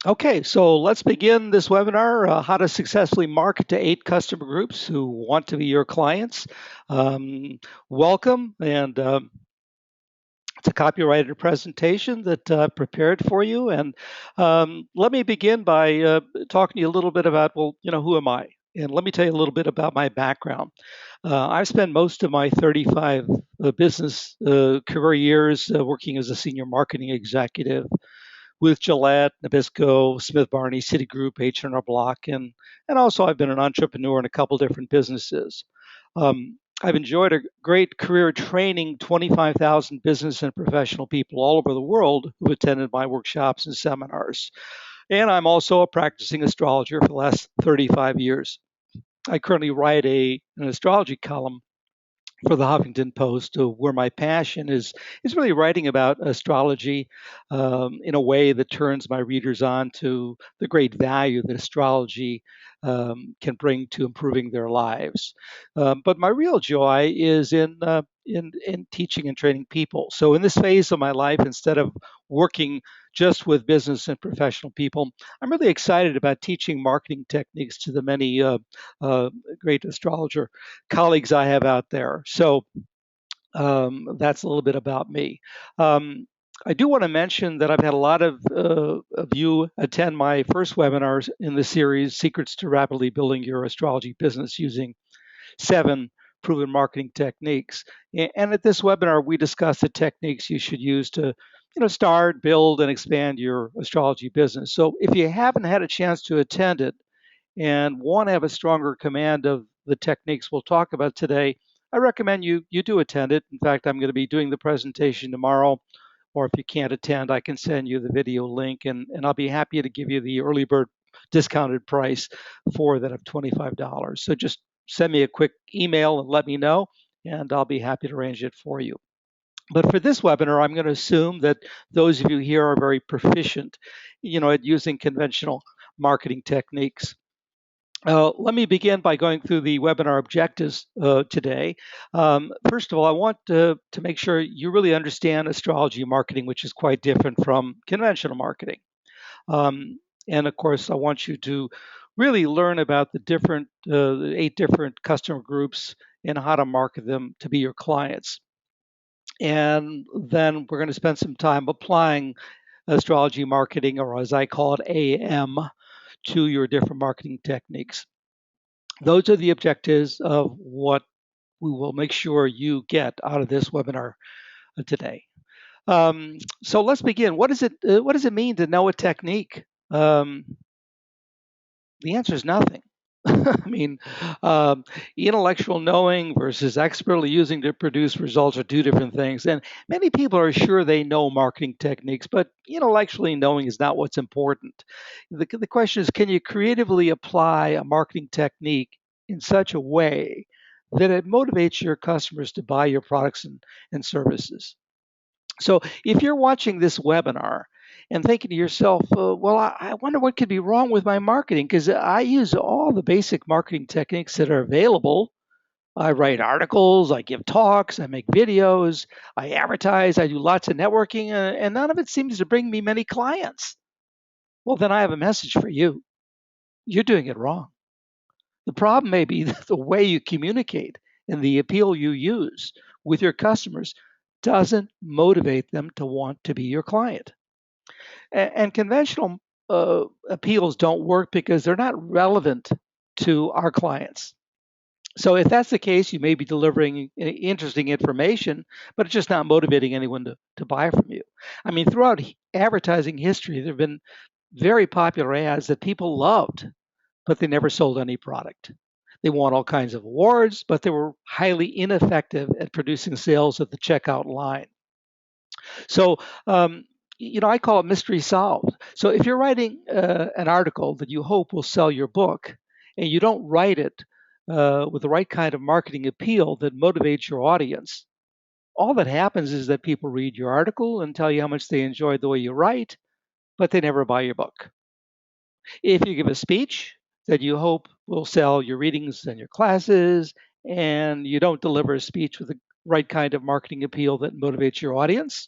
Okay, so let's begin this webinar, how to successfully market to 8 customer groups who want to be your clients. Um, Welcome, and it's a copyrighted presentation that I've prepared for you. And let me begin by talking to you a little bit about, well, who am I? And let me tell you a little bit about my background. I've spent most of my 35 business career years working as a senior marketing executive with Gillette, Nabisco, Smith Barney, Citigroup, H&R Block, and also I've been an entrepreneur in a couple different businesses. I've enjoyed a great career training 25,000 business and professional people all over the world who attended my workshops and seminars. And I'm also a practicing astrologer for the last 35 years. I currently write an astrology column for the Huffington Post, where my passion is really writing about astrology in a way that turns my readers on to the great value that astrology can bring to improving their lives. But my real joy is in teaching and training people. So in this phase of my life, instead of working just with business and professional people, I'm really excited about teaching marketing techniques to the many uh, great astrologer colleagues I have out there. So that's a little bit about me. Um, I do want to mention that I've had a lot of you attend my first webinars in the series, Secrets to Rapidly Building Your Astrology Business Using 7 Proven Marketing Techniques. And at this webinar, we discuss the techniques you should use to start, build, and expand your astrology business. So if you haven't had a chance to attend it, and want to have a stronger command of the techniques we'll talk about today, I recommend you do attend it. In fact, I'm going to be doing the presentation tomorrow, or if you can't attend, I can send you the video link, and I'll be happy to give you the early bird discounted price for that of $25. So just send me a quick email and let me know, and I'll be happy to arrange it for you. But for this webinar, I'm going to assume that those of you here are very proficient, at using conventional marketing techniques. Let me begin by going through the webinar objectives today. First of all, I want to make sure you really understand astrology marketing, which is quite different from conventional marketing. Um, and of course, I want you to really learn about the 8 different customer groups and how to market them to be your clients. And then we're going to spend some time applying astrology marketing, or as I call it, AM, to your different marketing techniques. Those are the objectives of what we will make sure you get out of this webinar today. So let's begin. What does it mean to know a technique? Um, the answer is nothing. I mean, intellectual knowing versus expertly using to produce results are 2 different things. And many people are sure they know marketing techniques, but intellectually knowing is not what's important. The question is, can you creatively apply a marketing technique in such a way that it motivates your customers to buy your products and services? So if you're watching this webinar and thinking to yourself, well, I wonder what could be wrong with my marketing because I use all the basic marketing techniques that are available. I write articles, I give talks, I make videos, I advertise, I do lots of networking, and none of it seems to bring me many clients. Well, then I have a message for you. You're doing it wrong. The problem may be the way you communicate and the appeal you use with your customers doesn't motivate them to want to be your client. And conventional appeals don't work because they're not relevant to our clients. So if that's the case, you may be delivering interesting information, but it's just not motivating anyone to buy from you. I mean, throughout advertising history, there have been very popular ads that people loved, but they never sold any product. They won all kinds of awards, but they were highly ineffective at producing sales at the checkout line. So, I call it mystery solved. So, if you're writing an article that you hope will sell your book, and you don't write it with the right kind of marketing appeal that motivates your audience, all that happens is that people read your article and tell you how much they enjoyed the way you write, but they never buy your book. If you give a speech that you hope will sell your readings and your classes, and you don't deliver a speech with the right kind of marketing appeal that motivates your audience,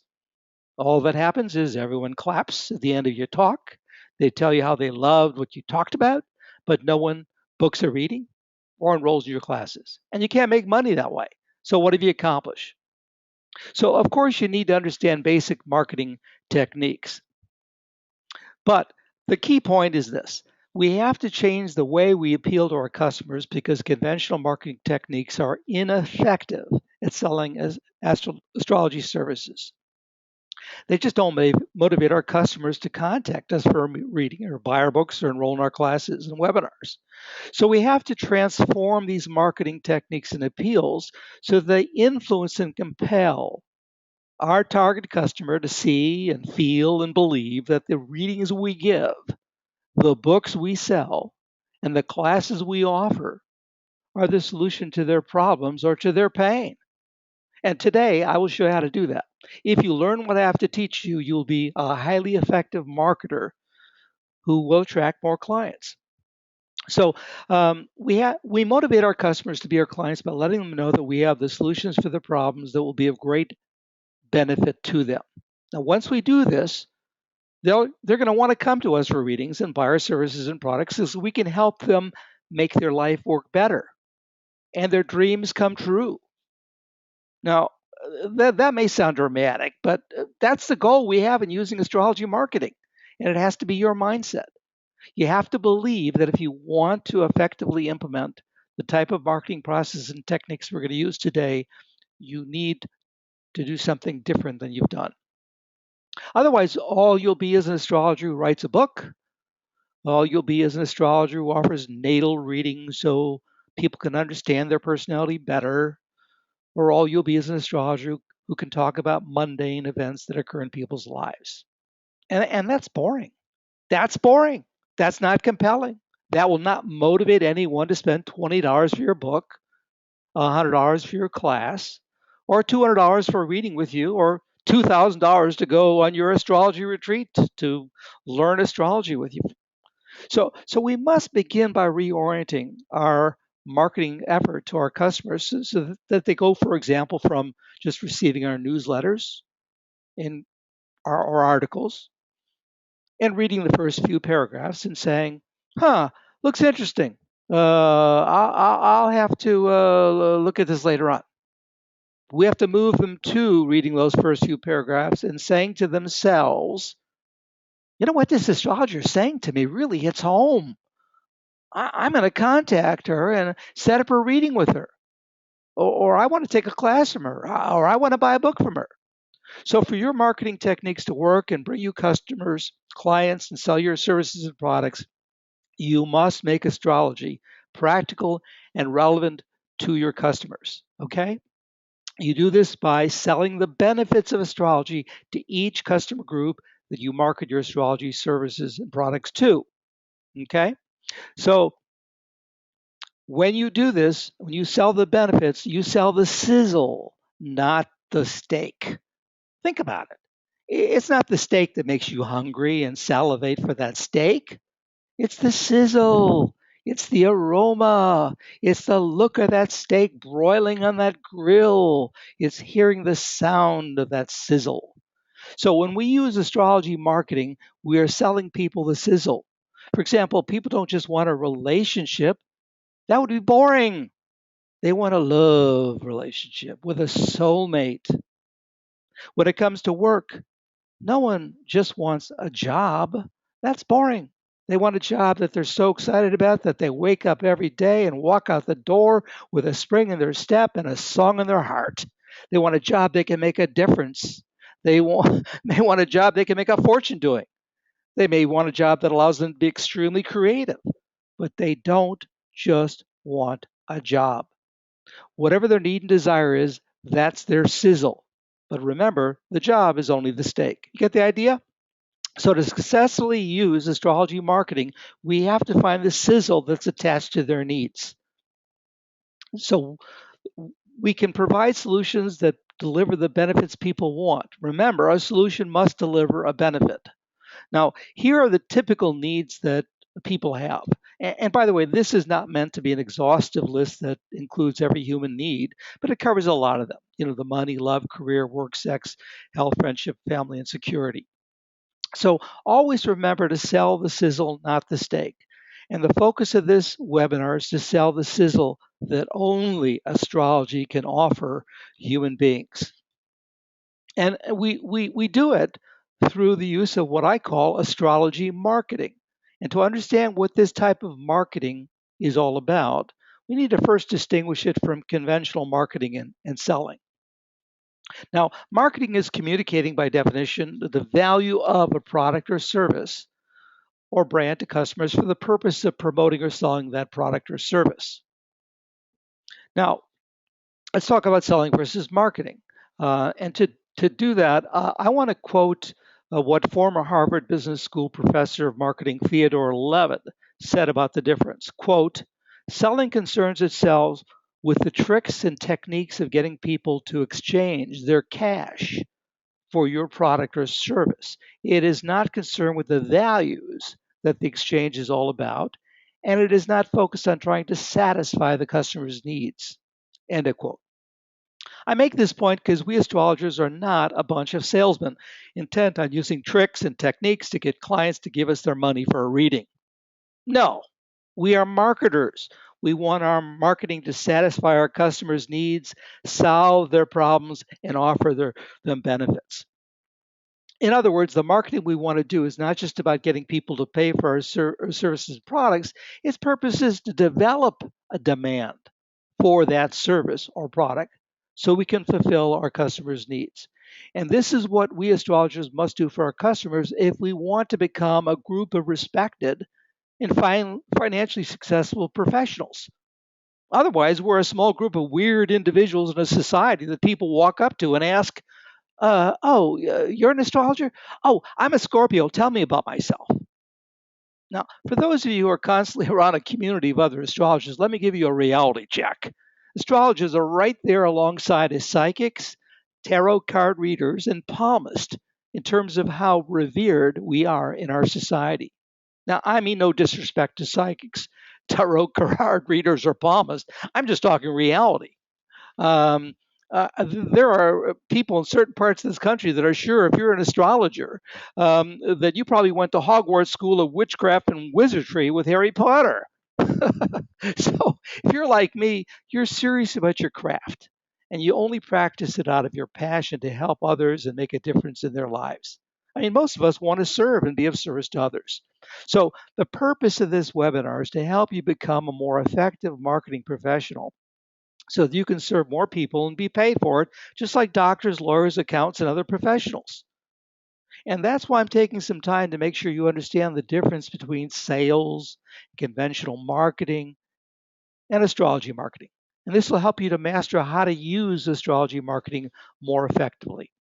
all that happens is everyone claps at the end of your talk. They tell you how they loved what you talked about, but no one books a reading or enrolls in your classes. And you can't make money that way. So, what have you accomplished? So, of course, you need to understand basic marketing techniques. But the key point is this: we have to change the way we appeal to our customers because conventional marketing techniques are ineffective at selling as astrology services. They just don't motivate our customers to contact us for a reading or buy our books or enroll in our classes and webinars. So we have to transform these marketing techniques and appeals so they influence and compel our target customer to see and feel and believe that the readings we give, the books we sell, and the classes we offer are the solution to their problems or to their pain. And today I will show you how to do that. If you learn what I have to teach you, you'll be a highly effective marketer who will attract more clients. So we motivate our customers to be our clients by letting them know that we have the solutions for their problems that will be of great benefit to them. Now, once we do this, they're going to want to come to us for readings and buy our services and products so we can help them make their life work better and their dreams come true. Now, that may sound dramatic, but that's the goal we have in using astrology marketing. And it has to be your mindset. You have to believe that if you want to effectively implement the type of marketing processes and techniques we're going to use today, you need to do something different than you've done. Otherwise, all you'll be is an astrologer who writes a book. All you'll be is an astrologer who offers natal readings so people can understand their personality better. Or all you'll be is an astrologer who can talk about mundane events that occur in people's lives. And that's boring. That's boring. That's not compelling. That will not motivate anyone to spend $20 for your book, $100 for your class, or $200 for a reading with you, or $2,000 to go on your astrology retreat to learn astrology with you. So we must begin by reorienting our marketing effort to our customers so that they go, for example, from just receiving our newsletters and our articles and reading the first few paragraphs and saying, huh, looks interesting. I'll have to look at this later on. We have to move them to reading those first few paragraphs and saying to themselves, you know what this astrologer is saying to me really hits home. I'm going to contact her and set up a reading with her. Or I want to take a class from her, or I want to buy a book from her. So, for your marketing techniques to work and bring you customers, clients, and sell your services and products, you must make astrology practical and relevant to your customers. Okay? You do this by selling the benefits of astrology to each customer group that you market your astrology services and products to. Okay? So, when you do this, when you sell the benefits, you sell the sizzle, not the steak. Think about it. It's not the steak that makes you hungry and salivate for that steak. It's the sizzle. It's the aroma. It's the look of that steak broiling on that grill. It's hearing the sound of that sizzle. So when we use astrology marketing, we are selling people the sizzle. For example, people don't just want a relationship. That would be boring. They want a love relationship with a soulmate. When it comes to work, no one just wants a job. That's boring. They want a job that they're so excited about that they wake up every day and walk out the door with a spring in their step and a song in their heart. They want a job they can make a difference. They want a job they can make a fortune doing. They may want a job that allows them to be extremely creative, but they don't just want a job. Whatever their need and desire is, that's their sizzle. But remember, the job is only the steak. You get the idea? So, to successfully use astrology marketing, we have to find the sizzle that's attached to their needs. So, we can provide solutions that deliver the benefits people want. Remember, a solution must deliver a benefit. Now, here are the typical needs that people have. And by the way, this is not meant to be an exhaustive list that includes every human need, but it covers a lot of them. You know, the money, love, career, work, sex, health, friendship, family, and security. So always remember to sell the sizzle, not the steak. And the focus of this webinar is to sell the sizzle that only astrology can offer human beings. And we do it through the use of what I call astrology marketing. And to understand what this type of marketing is all about, we need to first distinguish it from conventional marketing and selling. Now, marketing is communicating by definition the value of a product or service or brand to customers for the purpose of promoting or selling that product or service. Now, let's talk about selling versus marketing. And to do that, I want to quote what former Harvard Business School professor of marketing Theodore Levitt said about the difference. Quote, selling concerns itself with the tricks and techniques of getting people to exchange their cash for your product or service. It is not concerned with the values that the exchange is all about, and it is not focused on trying to satisfy the customer's needs. End of quote. I make this point because we astrologers are not a bunch of salesmen intent on using tricks and techniques to get clients to give us their money for a reading. No, we are marketers. We want our marketing to satisfy our customers' needs, solve their problems, and offer them benefits. In other words, the marketing we want to do is not just about getting people to pay for our services and products. Its purpose is to develop a demand for that service or product so we can fulfill our customers' needs. And this is what we astrologers must do for our customers if we want to become a group of respected and financially successful professionals. Otherwise, we're a small group of weird individuals in a society that people walk up to and ask, you're an astrologer? Oh, I'm a Scorpio. Tell me about myself. Now, for those of you who are constantly around a community of other astrologers, let me give you a reality check. Astrologers are right there alongside as psychics, tarot card readers, and palmists in terms of how revered we are in our society. Now, I mean no disrespect to psychics, tarot card readers, or palmists. I'm just talking reality. Um, there are people in certain parts of this country that are sure if you're an astrologer, that you probably went to Hogwarts School of Witchcraft and Wizardry with Harry Potter. So if you're like me, you're serious about your craft and you only practice it out of your passion to help others and make a difference in their lives. I mean, most of us want to serve and be of service to others. So, the purpose of this webinar is to help you become a more effective marketing professional so that you can serve more people and be paid for it, just like doctors, lawyers, accountants, and other professionals. And that's why I'm taking some time to make sure you understand the difference between sales, conventional marketing, and astrology marketing. And this will help you to master how to use astrology marketing more effectively.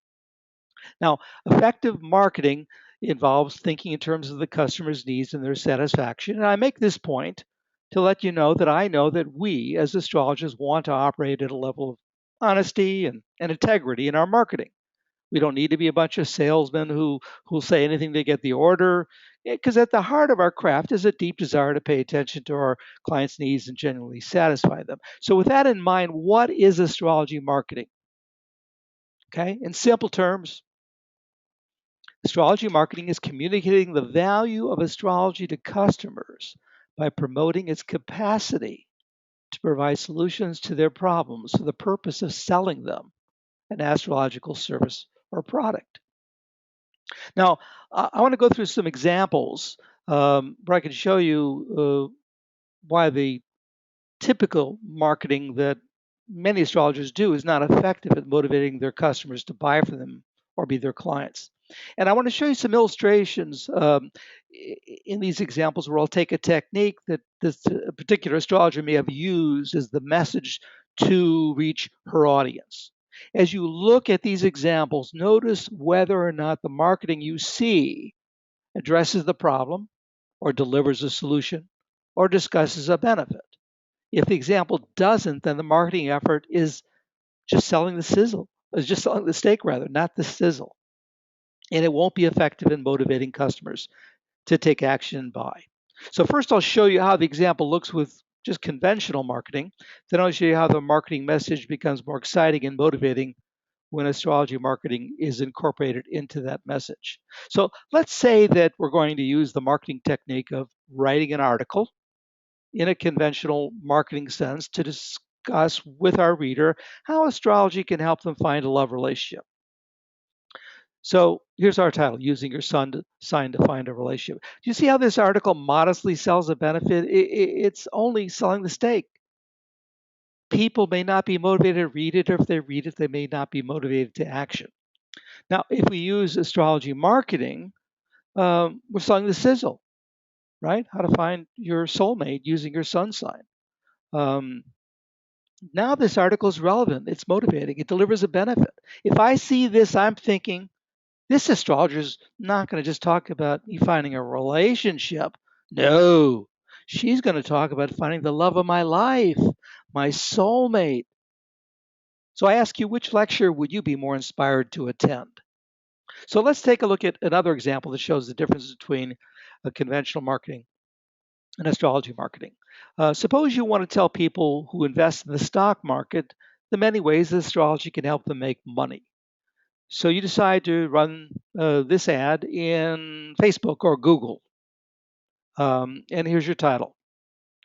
Now, effective marketing involves thinking in terms of the customer's needs and their satisfaction. And I make this point to let you know that we as astrologers want to operate at a level of honesty and integrity in our marketing. We don't need to be a bunch of salesmen who'll say anything to get the order, because at the heart of our craft is a deep desire to pay attention to our clients' needs and genuinely satisfy them. So, with that in mind, what is astrology marketing? Okay, in simple terms, astrology marketing is communicating the value of astrology to customers by promoting its capacity to provide solutions to their problems for the purpose of selling them an astrological service or product. Now, I want to go through some examples where I can show you why the typical marketing that many astrologers do is not effective at motivating their customers to buy from them or be their clients. And I want to show you some illustrations in these examples where I'll take a technique that this particular astrologer may have used as the message to reach her audience. As you look at these examples, notice whether or not the marketing you see addresses the problem or delivers a solution or discusses a benefit. If the example doesn't, then the marketing effort is just selling the sizzle, is just selling the steak rather, not the sizzle. And it won't be effective in motivating customers to take action and buy. So first I'll show you how the example looks with just conventional marketing. Then I'll show you how the marketing message becomes more exciting and motivating when astrology marketing is incorporated into that message. So let's say that we're going to use the marketing technique of writing an article in a conventional marketing sense to discuss with our reader how astrology can help them find a love relationship. So here's our title: Using Your Sun Sign to Find a Relationship. Do you see how this article modestly sells a benefit? It's only selling the stake. People may not be motivated to read it, or if they read it, they may not be motivated to action. Now, if we use astrology marketing, we're selling the sizzle, right? How to find your soulmate using your sun sign. Um, Now this article is relevant. It's motivating. It delivers a benefit. If I see this, I'm thinking, this astrologer is not going to just talk about me finding a relationship. No, she's going to talk about finding the love of my life, my soulmate. So I ask you, which lecture would you be more inspired to attend? So let's take a look at another example that shows the difference between conventional marketing and astrology marketing. Suppose you want to tell people who invest in the stock market the many ways that astrology can help them make money. So you decide to run this ad in Facebook or Google. And here's your title.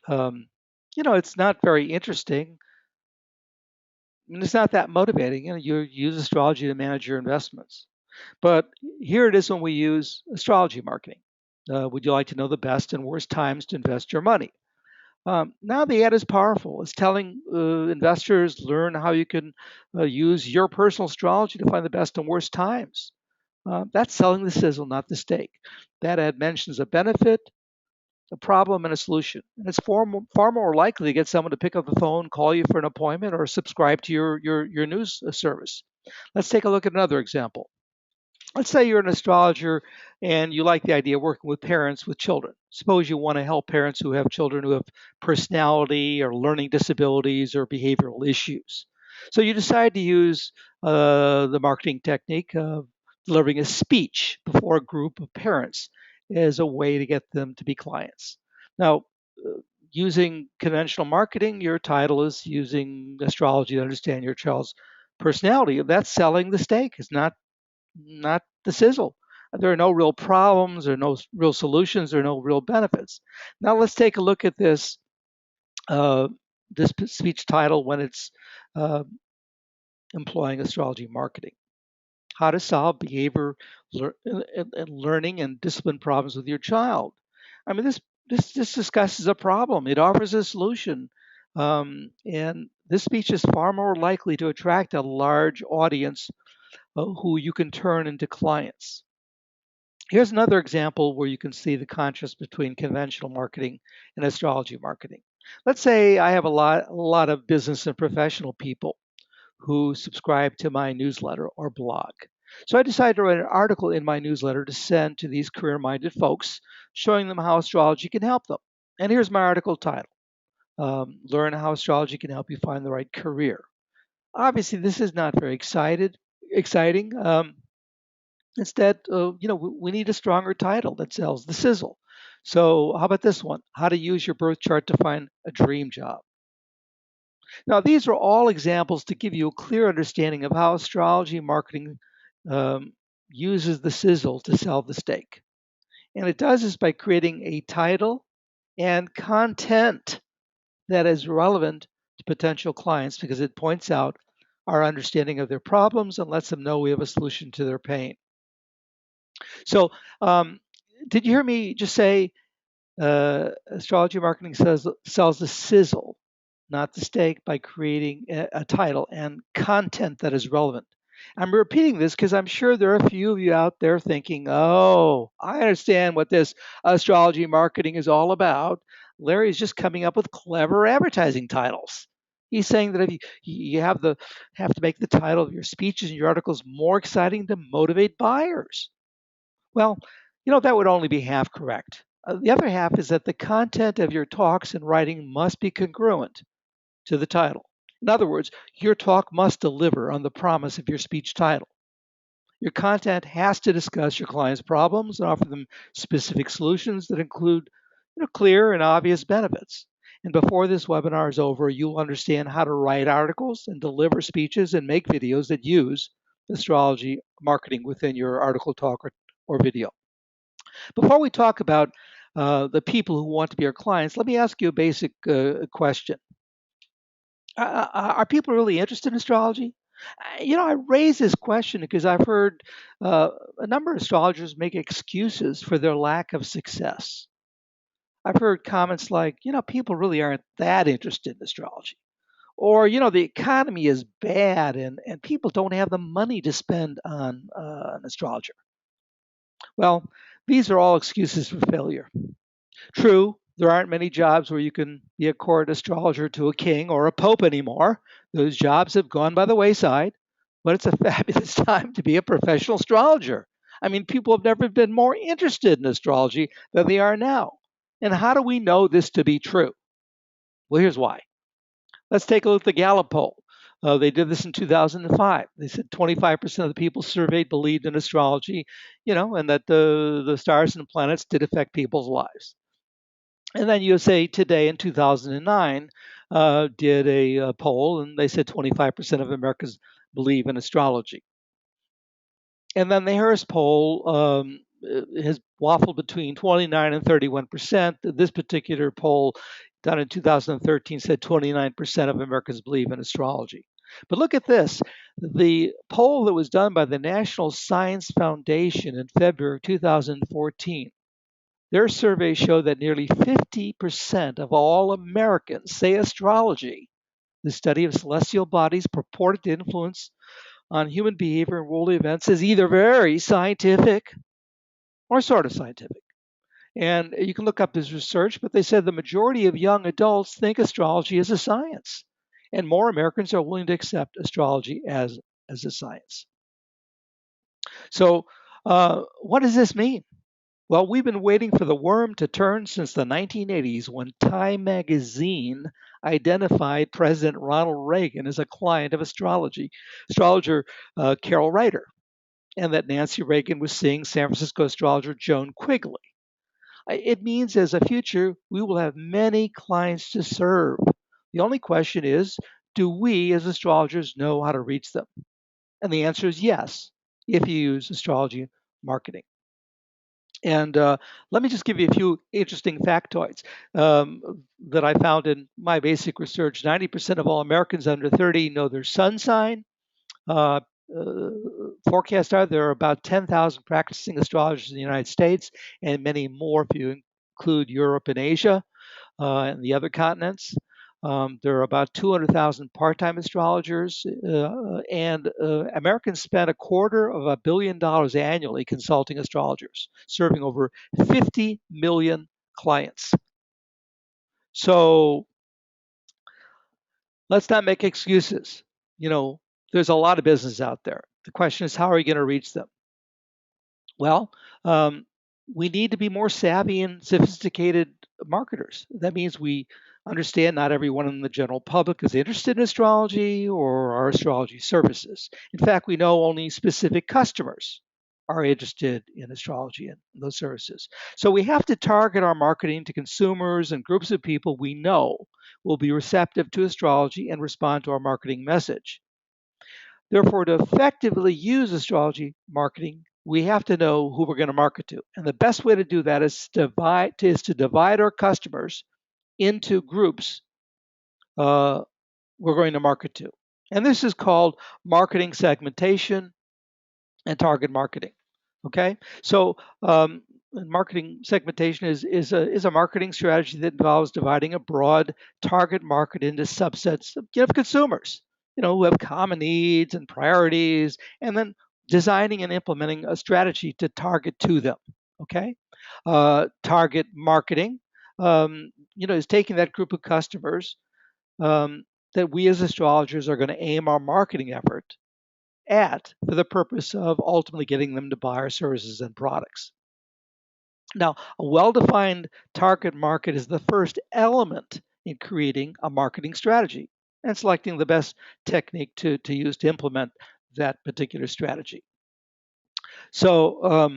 Um, it's not very interesting. And it's not that motivating. You use astrology to manage your investments. But here it is when we use astrology marketing. Would you like to know the best and worst times to invest your money? Now the ad is powerful. It's telling investors learn how you can use your personal astrology to find the best and worst times. That's selling the sizzle, not the steak. That ad mentions a benefit, a problem, and a solution. And it's far more likely to get someone to pick up the phone, call you for an appointment, or subscribe to your news service. Let's take a look at another example. Let's say you're an astrologer and you like the idea of working with parents with children. Suppose you want to help parents who have children who have personality or learning disabilities or behavioral issues. So you decide to use the marketing technique of delivering a speech before a group of parents as a way to get them to be clients. Now, using conventional marketing, your title is using astrology to understand your child's personality. That's selling the steak. It's not the sizzle. There are no real problems, there are no real solutions, there are no real benefits. Now let's take a look at uh, this speech title when it's uh, employing astrology marketing. How to solve behavior and learning and discipline problems with your child. I mean, this discusses a problem. It offers a solution, and this speech is far more likely to attract a large audience who you can turn into clients. Here's another example where you can see the contrast between conventional marketing and astrology marketing. Let's say I have a lot of business and professional people who subscribe to my newsletter or blog. So I decided to write an article in my newsletter to send to these career-minded folks, showing them how astrology can help them. And here's my article title: Learn how astrology can help you find the right career. Obviously, this is not very exciting. Instead, we need a stronger title that sells the sizzle. So, how about this one? How to use your birth chart to find a dream job. Now, these are all examples to give you a clear understanding of how astrology marketing um, uses the sizzle to sell the steak. And it does this by creating a title and content that is relevant to potential clients because it points out our understanding of their problems and lets them know we have a solution to their pain. So, did you hear me just say astrology marketing sells the sizzle, not the steak, by creating a title and content that is relevant? I'm repeating this because I'm sure there are a few of you out there thinking, oh, I understand what this astrology marketing is all about. Larry's just coming up with clever advertising titles. He's saying that if you have to make the title of your speeches and your articles more exciting to motivate buyers. Well, that would only be half correct. The other half is that the content of your talks and writing must be congruent to the title. In other words, your talk must deliver on the promise of your speech title. Your content has to discuss your client's problems and offer them specific solutions that include clear and obvious benefits. And before this webinar is over, you'll understand how to write articles and deliver speeches and make videos that use astrology marketing within your article, talk, or video. Before we talk about the people who want to be our clients, let me ask you a basic question. Are people really interested in astrology? I raise this question because I've heard a number of astrologers make excuses for their lack of success. I've heard comments like, people really aren't that interested in astrology. Or, the economy is bad and people don't have the money to spend on an astrologer. Well, these are all excuses for failure. True, there aren't many jobs where you can be a court astrologer to a king or a pope anymore. Those jobs have gone by the wayside, but it's a fabulous time to be a professional astrologer. I mean, people have never been more interested in astrology than they are now. And how do we know this to be true? Well, here's why. Let's take a look at the Gallup poll. They did this in 2005. They said 25% of the people surveyed believed in astrology, and that the stars and planets did affect people's lives. And then USA Today in 2009 did a poll, and they said 25% of Americans believe in astrology. And then the Harris poll has waffled between 29 and 31%. This particular poll done in 2013 said 29% of Americans believe in astrology. But look at this. The poll that was done by the National Science Foundation in February 2014, their survey showed that nearly 50% of all Americans say astrology, the study of celestial bodies purported to influence on human behavior and world events, is either very scientific or sort of scientific. And you can look up this research, but they said the majority of young adults think astrology is a science, and more Americans are willing to accept astrology as a science. So, what does this mean? Well, we've been waiting for the worm to turn since the 1980s when Time magazine identified President Ronald Reagan as a client of astrologer Carol Ryder, and that Nancy Reagan was seeing San Francisco astrologer Joan Quigley. It means as a future, we will have many clients to serve. The only question is, do we as astrologers know how to reach them? And the answer is yes, if you use astrology marketing. And let me just give you a few interesting factoids that I found in my basic research. 90% of all Americans under 30 know their sun sign. Uh, Forecasts are there are about 10,000 practicing astrologers in the United States, and many more if you include Europe and Asia and the other continents. There are about 200,000 part-time astrologers, and Americans spend $250 million annually consulting astrologers, serving over 50 million clients. So let's not make excuses. There's a lot of business out there. The question is, how are you going to reach them? Well, we need to be more savvy and sophisticated marketers. That means we understand not everyone in the general public is interested in astrology or our astrology services. In fact, we know only specific customers are interested in astrology and those services. So we have to target our marketing to consumers and groups of people we know will be receptive to astrology and respond to our marketing message. Therefore, to effectively use astrology marketing, we have to know who we're going to market to. And the best way to do that is to divide our customers into groups we're going to market to. And this is called marketing segmentation and target marketing. Okay, so marketing segmentation is a marketing strategy that involves dividing a broad target market into subsets of consumers, who have common needs and priorities, and then designing and implementing a strategy to target to them. Okay, target marketing, is taking that group of customers that we as astrologers are going to aim our marketing effort at for the purpose of ultimately getting them to buy our services and products. Now, a well-defined target market is the first element in creating a marketing strategy and selecting the best technique to use to implement that particular strategy. So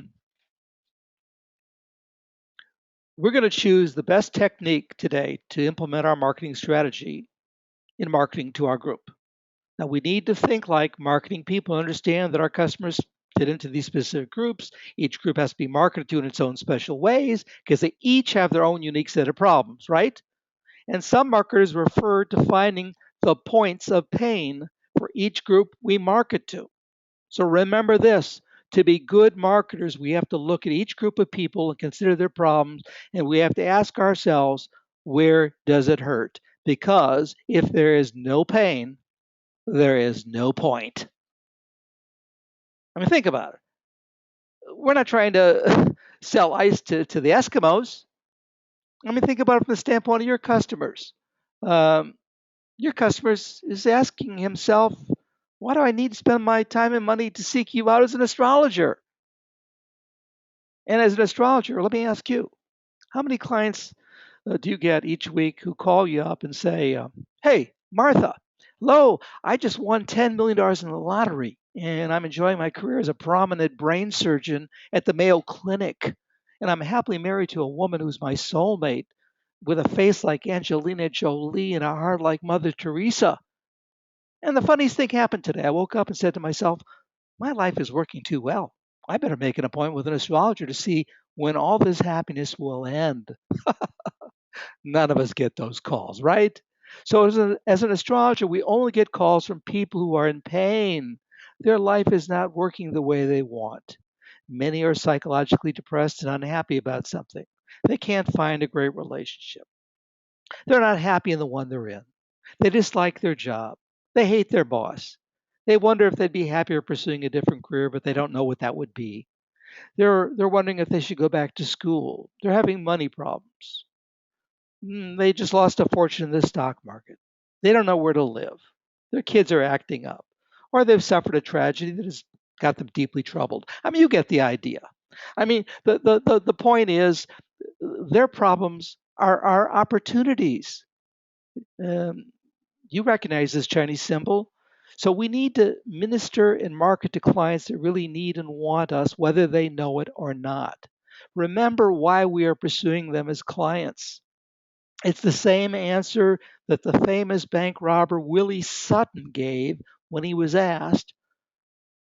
we're going to choose the best technique today to implement our marketing strategy in marketing to our group. Now, we need to think like marketing people, understand that our customers fit into these specific groups. Each group has to be marketed to in its own special ways because they each have their own unique set of problems, right? And some marketers refer to finding the points of pain for each group we market to. So remember this: to be good marketers, we have to look at each group of people and consider their problems, and we have to ask ourselves, where does it hurt? Because if there is no pain, there is no point. I mean, think about it. We're not trying to sell ice to the Eskimos. I mean, think about it from the standpoint of your customers. Um, your customers is asking himself, why do I need to spend my time and money to seek you out as an astrologer? And as an astrologer, let me ask you, how many clients do you get each week who call you up and say, hey, Martha, hello, I just won $10 million dollars in the lottery, and I'm enjoying my career as a prominent brain surgeon at the Mayo Clinic. And I'm happily married to a woman who's my soulmate with a face like Angelina Jolie and a heart like Mother Teresa. And the funniest thing happened today. I woke up and said to myself, my life is working too well. I better make an appointment with an astrologer to see when all this happiness will end. None of us get those calls, right? So, as an astrologer, we only get calls from people who are in pain. Their life is not working the way they want. Many are psychologically depressed and unhappy about something. They can't find a great relationship. They're not happy in the one they're in. They dislike their job. They hate their boss. They wonder if they'd be happier pursuing a different career, but they don't know what that would be. They're wondering if they should go back to school. They're having money problems. They just lost a fortune in the stock market. They don't know where to live. Their kids are acting up, or they've suffered a tragedy that has got them deeply troubled. I mean, you get the idea. I mean, the point is their problems are opportunities. Um, you recognize this Chinese symbol. So we need to minister and market to clients that really need and want us, whether they know it or not. Remember why we are pursuing them as clients. It's the same answer that the famous bank robber Willie Sutton gave when he was asked,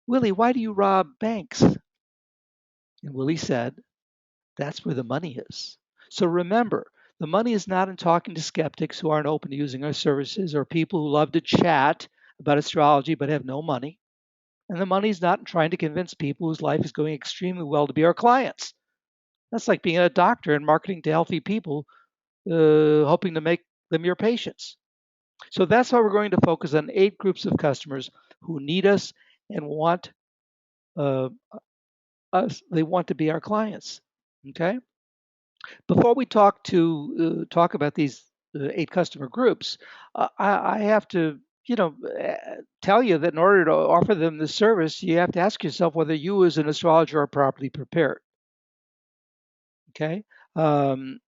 Willie, why do you rob banks? And Willie said, that's where the money is. So remember, the money is not in talking to skeptics who aren't open to using our services or people who love to chat about astrology but have no money. And the money is not in trying to convince people whose life is going extremely well to be our clients. That's like being a doctor and marketing to healthy people, hoping to make them your patients. So that's why we're going to focus on 8 groups of customers who need us and want uh, us. They want to be our clients. Okay. Before we talk about these 8 customer groups, I have to tell you that in order to offer them this service, you have to ask yourself whether you, as an astrologer, are properly prepared. Okay. Um,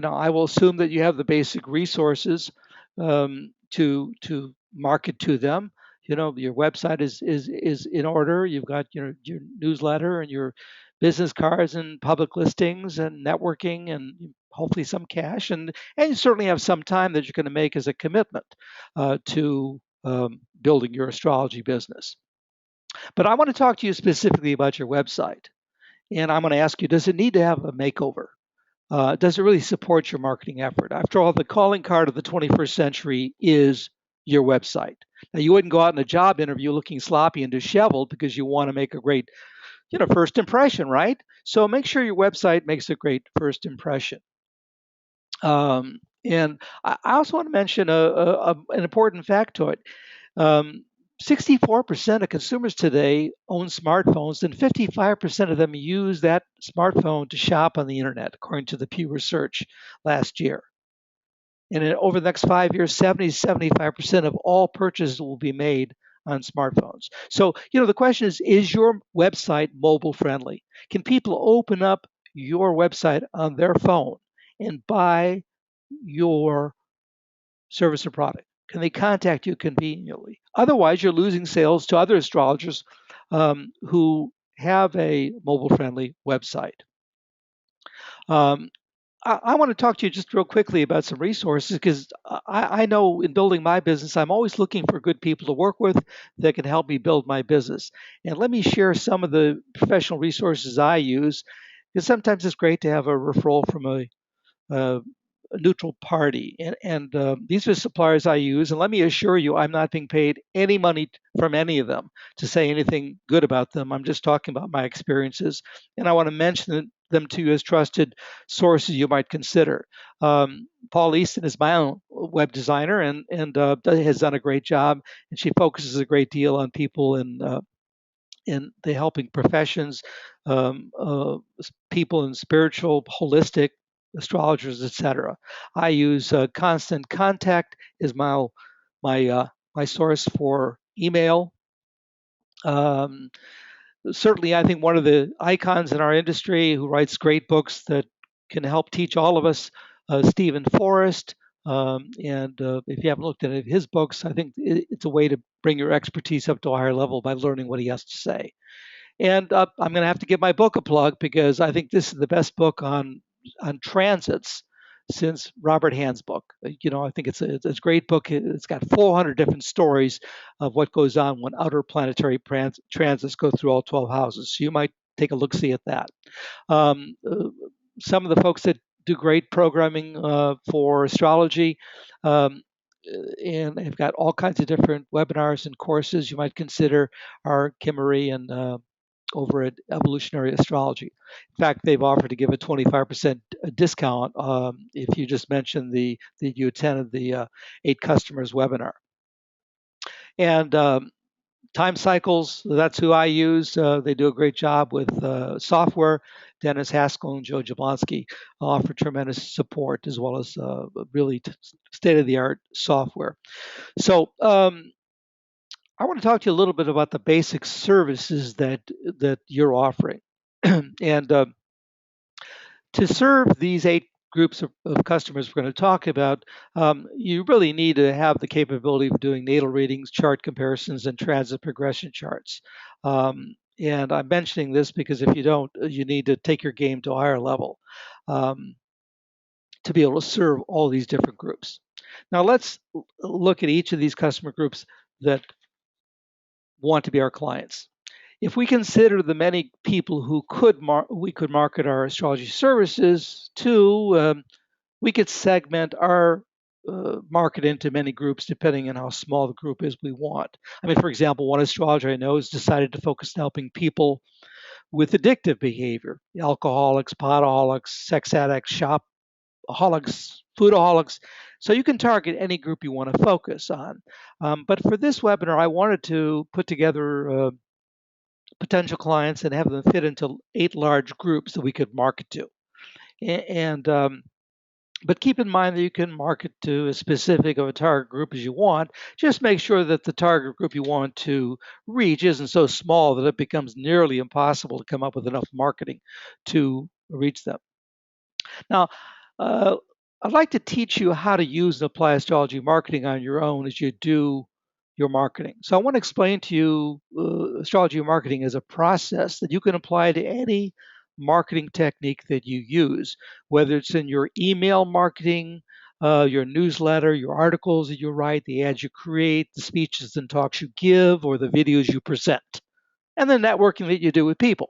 I will assume that you have the basic resources to market to them. Your website is in order. You've got your newsletter and your business cards and public listings and networking and hopefully some cash, and you certainly have some time that you're going to make as a commitment to building your astrology business. But I want to talk to you specifically about your website, and I'm going to ask you: does it need to have a makeover? Does it really support your marketing effort? After all, the calling card of the 21st century is your website. Now, you wouldn't go out in a job interview looking sloppy and disheveled because you want to make a great, first impression, right? So make sure your website makes a great first impression. And I also want to mention an important factoid. Um, 64% of consumers today own smartphones, and 55% of them use that smartphone to shop on the internet, according to the Pew Research last year. And over the next 5 years, 70 to 75% of all purchases will be made on smartphones. So, the question is your website mobile friendly? Can people open up your website on their phone and buy your service or product? Can they contact you conveniently? Otherwise, you're losing sales to other astrologers who have a mobile friendly website. Um, I want to talk to you just real quickly about some resources because I know in building my business, I'm always looking for good people to work with that can help me build my business. And let me share some of the professional resources I use because sometimes it's great to have a referral from a neutral party. And these are suppliers I use. And let me assure you, I'm not being paid any money from any of them to say anything good about them. I'm just talking about my experiences. And I want to mention them to you as trusted sources you might consider. Paul Easton is my own web designer and has done a great job. And she focuses a great deal on people in the helping professions, um, uh, people in spiritual, holistic, astrologers, etc. I use Constant Contact is my my source for email. Um, Certainly, I think one of the icons in our industry who writes great books that can help teach all of us, Stephen Forrest. And if you haven't looked at any of his books, I think it's a way to bring your expertise up to a higher level by learning what he has to say. And I'm going to have to give my book a plug because I think this is the best book on transits since Robert Hand's book. I think it's a great book. It's got 400 different stories of what goes on when outer planetary transits go through all 12 houses. So you might take a look see at that. Um, uh, some of the folks that do great programming for astrology. Um, and have got all kinds of different webinars and courses you might consider are Kim Marie and over at Evolutionary Astrology. In fact, they've offered to give a 25% discount if you just mention the you attended the 8 customers webinar. And time cycles, that's who I use. They do a great job with software. Dennis Haskell and Joe Jablonski offer tremendous support as well as really state of the art software. So I want to talk to you a little bit about the basic services that you're offering. and to serve these 8 groups of customers we're going to talk about, you really need to have the capability of doing natal readings, chart comparisons, and transit progression charts. And I'm mentioning this because if you don't, you need to take your game to a higher level um, to be able to serve all these different groups. Now, let's look at each of these customer groups that want to be our clients. If we consider the many people who we could market our astrology services to, we could segment our market into many groups depending on how small the group is we want. I mean, for example, one astrologer I know has decided to focus on helping people with addictive behavior: alcoholics, potaholics, sex addicts, shopaholics, foodaholics. So you can target any group you want to focus on. But for this webinar, I wanted to put together potential clients and have them fit into 8 large groups that we could market to. And but keep in mind that you can market to as specific of a target group as you want. Just make sure that the target group you want to reach isn't so small that it becomes nearly impossible to come up with enough marketing to reach them. Now, uh, I'd like to teach you how to use and apply astrology marketing on your own as you do your marketing. So, I want to explain to you astrology marketing as a process that you can apply to any marketing technique that you use, whether it's in your email marketing, your newsletter, your articles that you write, the ads you create, the speeches and talks you give, or the videos you present, and the networking that you do with people.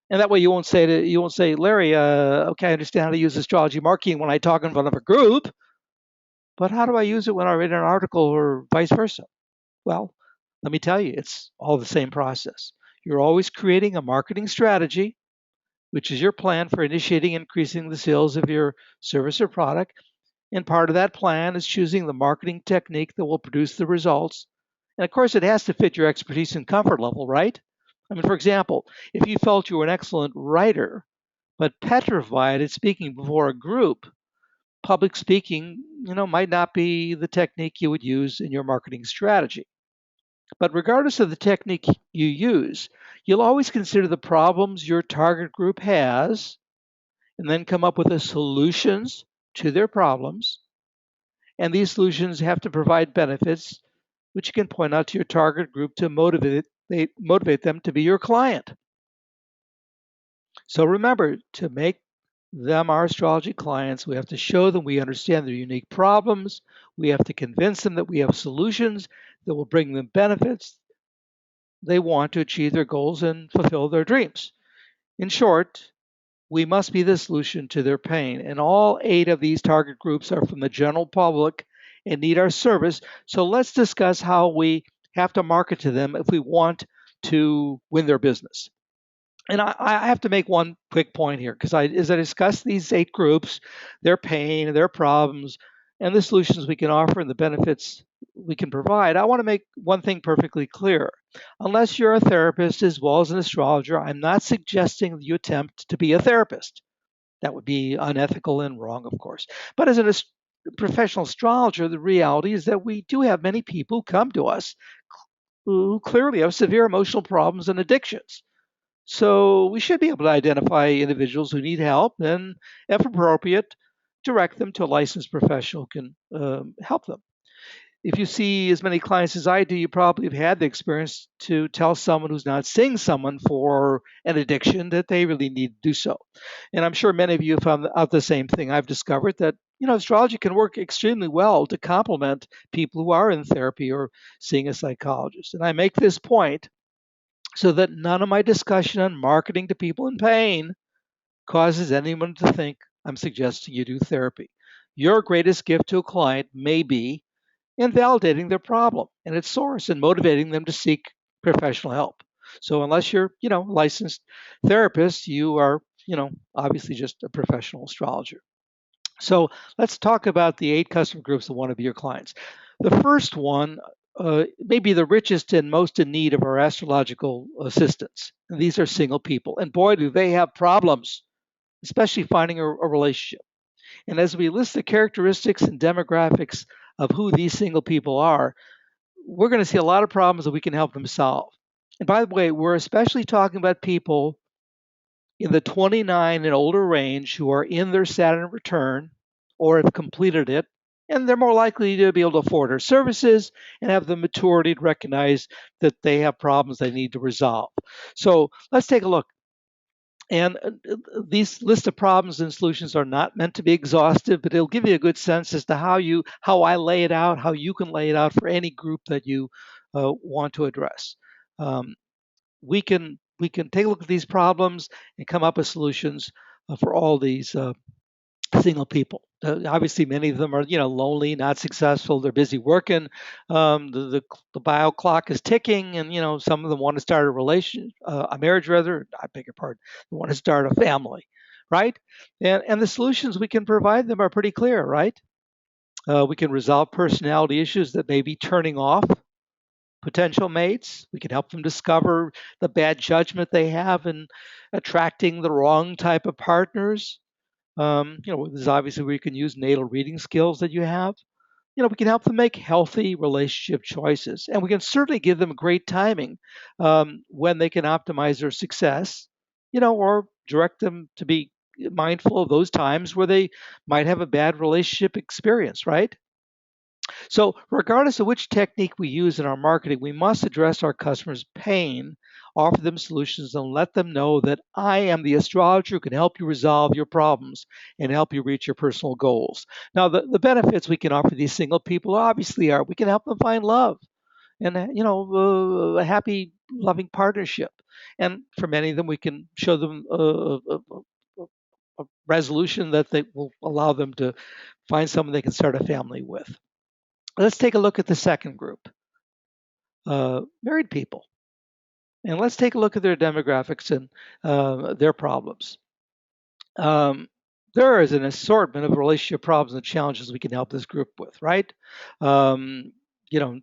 And that way you won't say, Larry, okay, I understand how to use astrology marketing when I talk in front of a group, but how do I use it when I read an article or vice versa? Well, let me tell you, it's all the same process. You're always creating a marketing strategy, which is your plan for initiating and increasing the sales of your service or product. And part of that plan is choosing the marketing technique that will produce the results. And of course, it has to fit your expertise and comfort level, right? I mean, for example, if you felt you were an excellent writer, but petrified at speaking before a group, public speaking, might not be the technique you would use in your marketing strategy. But regardless of the technique you use, you'll always consider the problems your target group has and then come up with the solutions to their problems. And these solutions have to provide benefits which you can point out to your target group to motivate them to be your client. So remember to make them our astrology clients. We have to show them we understand their unique problems. We have to convince them that we have solutions that will bring them benefits they want to achieve their goals and fulfill their dreams. In short, we must be the solution to their pain. And all 8 of these target groups are from the general public and need our service. So let's discuss how we have to market to them if we want to win their business. And I have to make one quick point here because as I discuss these 8 groups, their pain, their problems, and the solutions we can offer and the benefits we can provide, I want to make one thing perfectly clear. Unless you're a therapist as well as an astrologer, I'm not suggesting that you attempt to be a therapist. That would be unethical and wrong, of course. But as a professional astrologer, the reality is that we do have many people who come to us who clearly have severe emotional problems and addictions. So we should be able to identify individuals who need help and, if appropriate, direct them to a licensed professional who can help them. If you see as many clients as I do, you probably have had the experience to tell someone who's not seeing someone for an addiction that they really need to do so. And I'm sure many of you have found out the same thing. I've discovered that astrology can work extremely well to complement people who are in therapy or seeing a psychologist. And I make this point so that none of my discussion on marketing to people in pain causes anyone to think I'm suggesting you do therapy. Your greatest gift to a client may be in validating their problem and its source and motivating them to seek professional help. So unless you're, a licensed therapist, you are, obviously just a professional astrologer. So let's talk about the 8 customer groups that want to be your clients. The first one may be the richest and most in need of our astrological assistance. And these are single people. And boy, do they have problems, especially finding a relationship. And as we list the characteristics and demographics of who these single people are, we're going to see a lot of problems that we can help them solve. And by the way, we're especially talking about people in the 29 and older range who are in their Saturn return or have completed it, and they're more likely to be able to afford our services and have the maturity to recognize that they have problems they need to resolve. So let's take a look. And these list of problems and solutions are not meant to be exhaustive, but it'll give you a good sense as to how I lay it out, how you can lay it out for any group that you want to address. Um, we can take a look at these problems and come up with solutions for all these single people. Obviously, many of them are lonely, not successful. They're busy working. The bio clock is ticking, and some of them want to start a marriage rather. I beg your pardon. They want to start a family, right? And the solutions we can provide them are pretty clear, right? We can resolve personality issues that may be turning off potential mates. We can help them discover the bad judgment they have in attracting the wrong type of partners. This is obviously where you can use natal reading skills that you have. We can help them make healthy relationship choices, and we can certainly give them great timing when they can optimize their success, or direct them to be mindful of those times where they might have a bad relationship experience, right? So, regardless of which technique we use in our marketing, we must address our customers' pain, offer them solutions, and let them know that I am the astrologer who can help you resolve your problems and help you reach your personal goals. Now, the benefits we can offer these single people obviously are we can help them find love and a happy, loving partnership. And for many of them, we can show them a resolution that they will allow them to find someone they can start a family with. Let's take a look at the second group, married people. And let's take a look at their demographics and their problems. There is an assortment of relationship problems and challenges we can help this group with, right? Um, you know,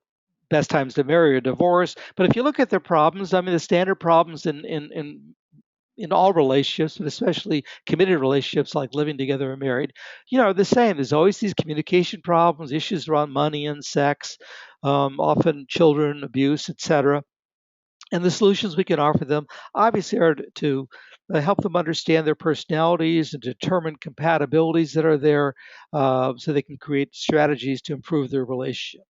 best times to marry or divorce. But if you look at their problems, I mean, the standard problems in all relationships, but especially committed relationships like living together or married, are the same. There's always these communication problems, issues around money and sex, often children abuse, etc. And the solutions we can offer them obviously are to help them understand their personalities and determine compatibilities that are there so they can create strategies to improve their relationship,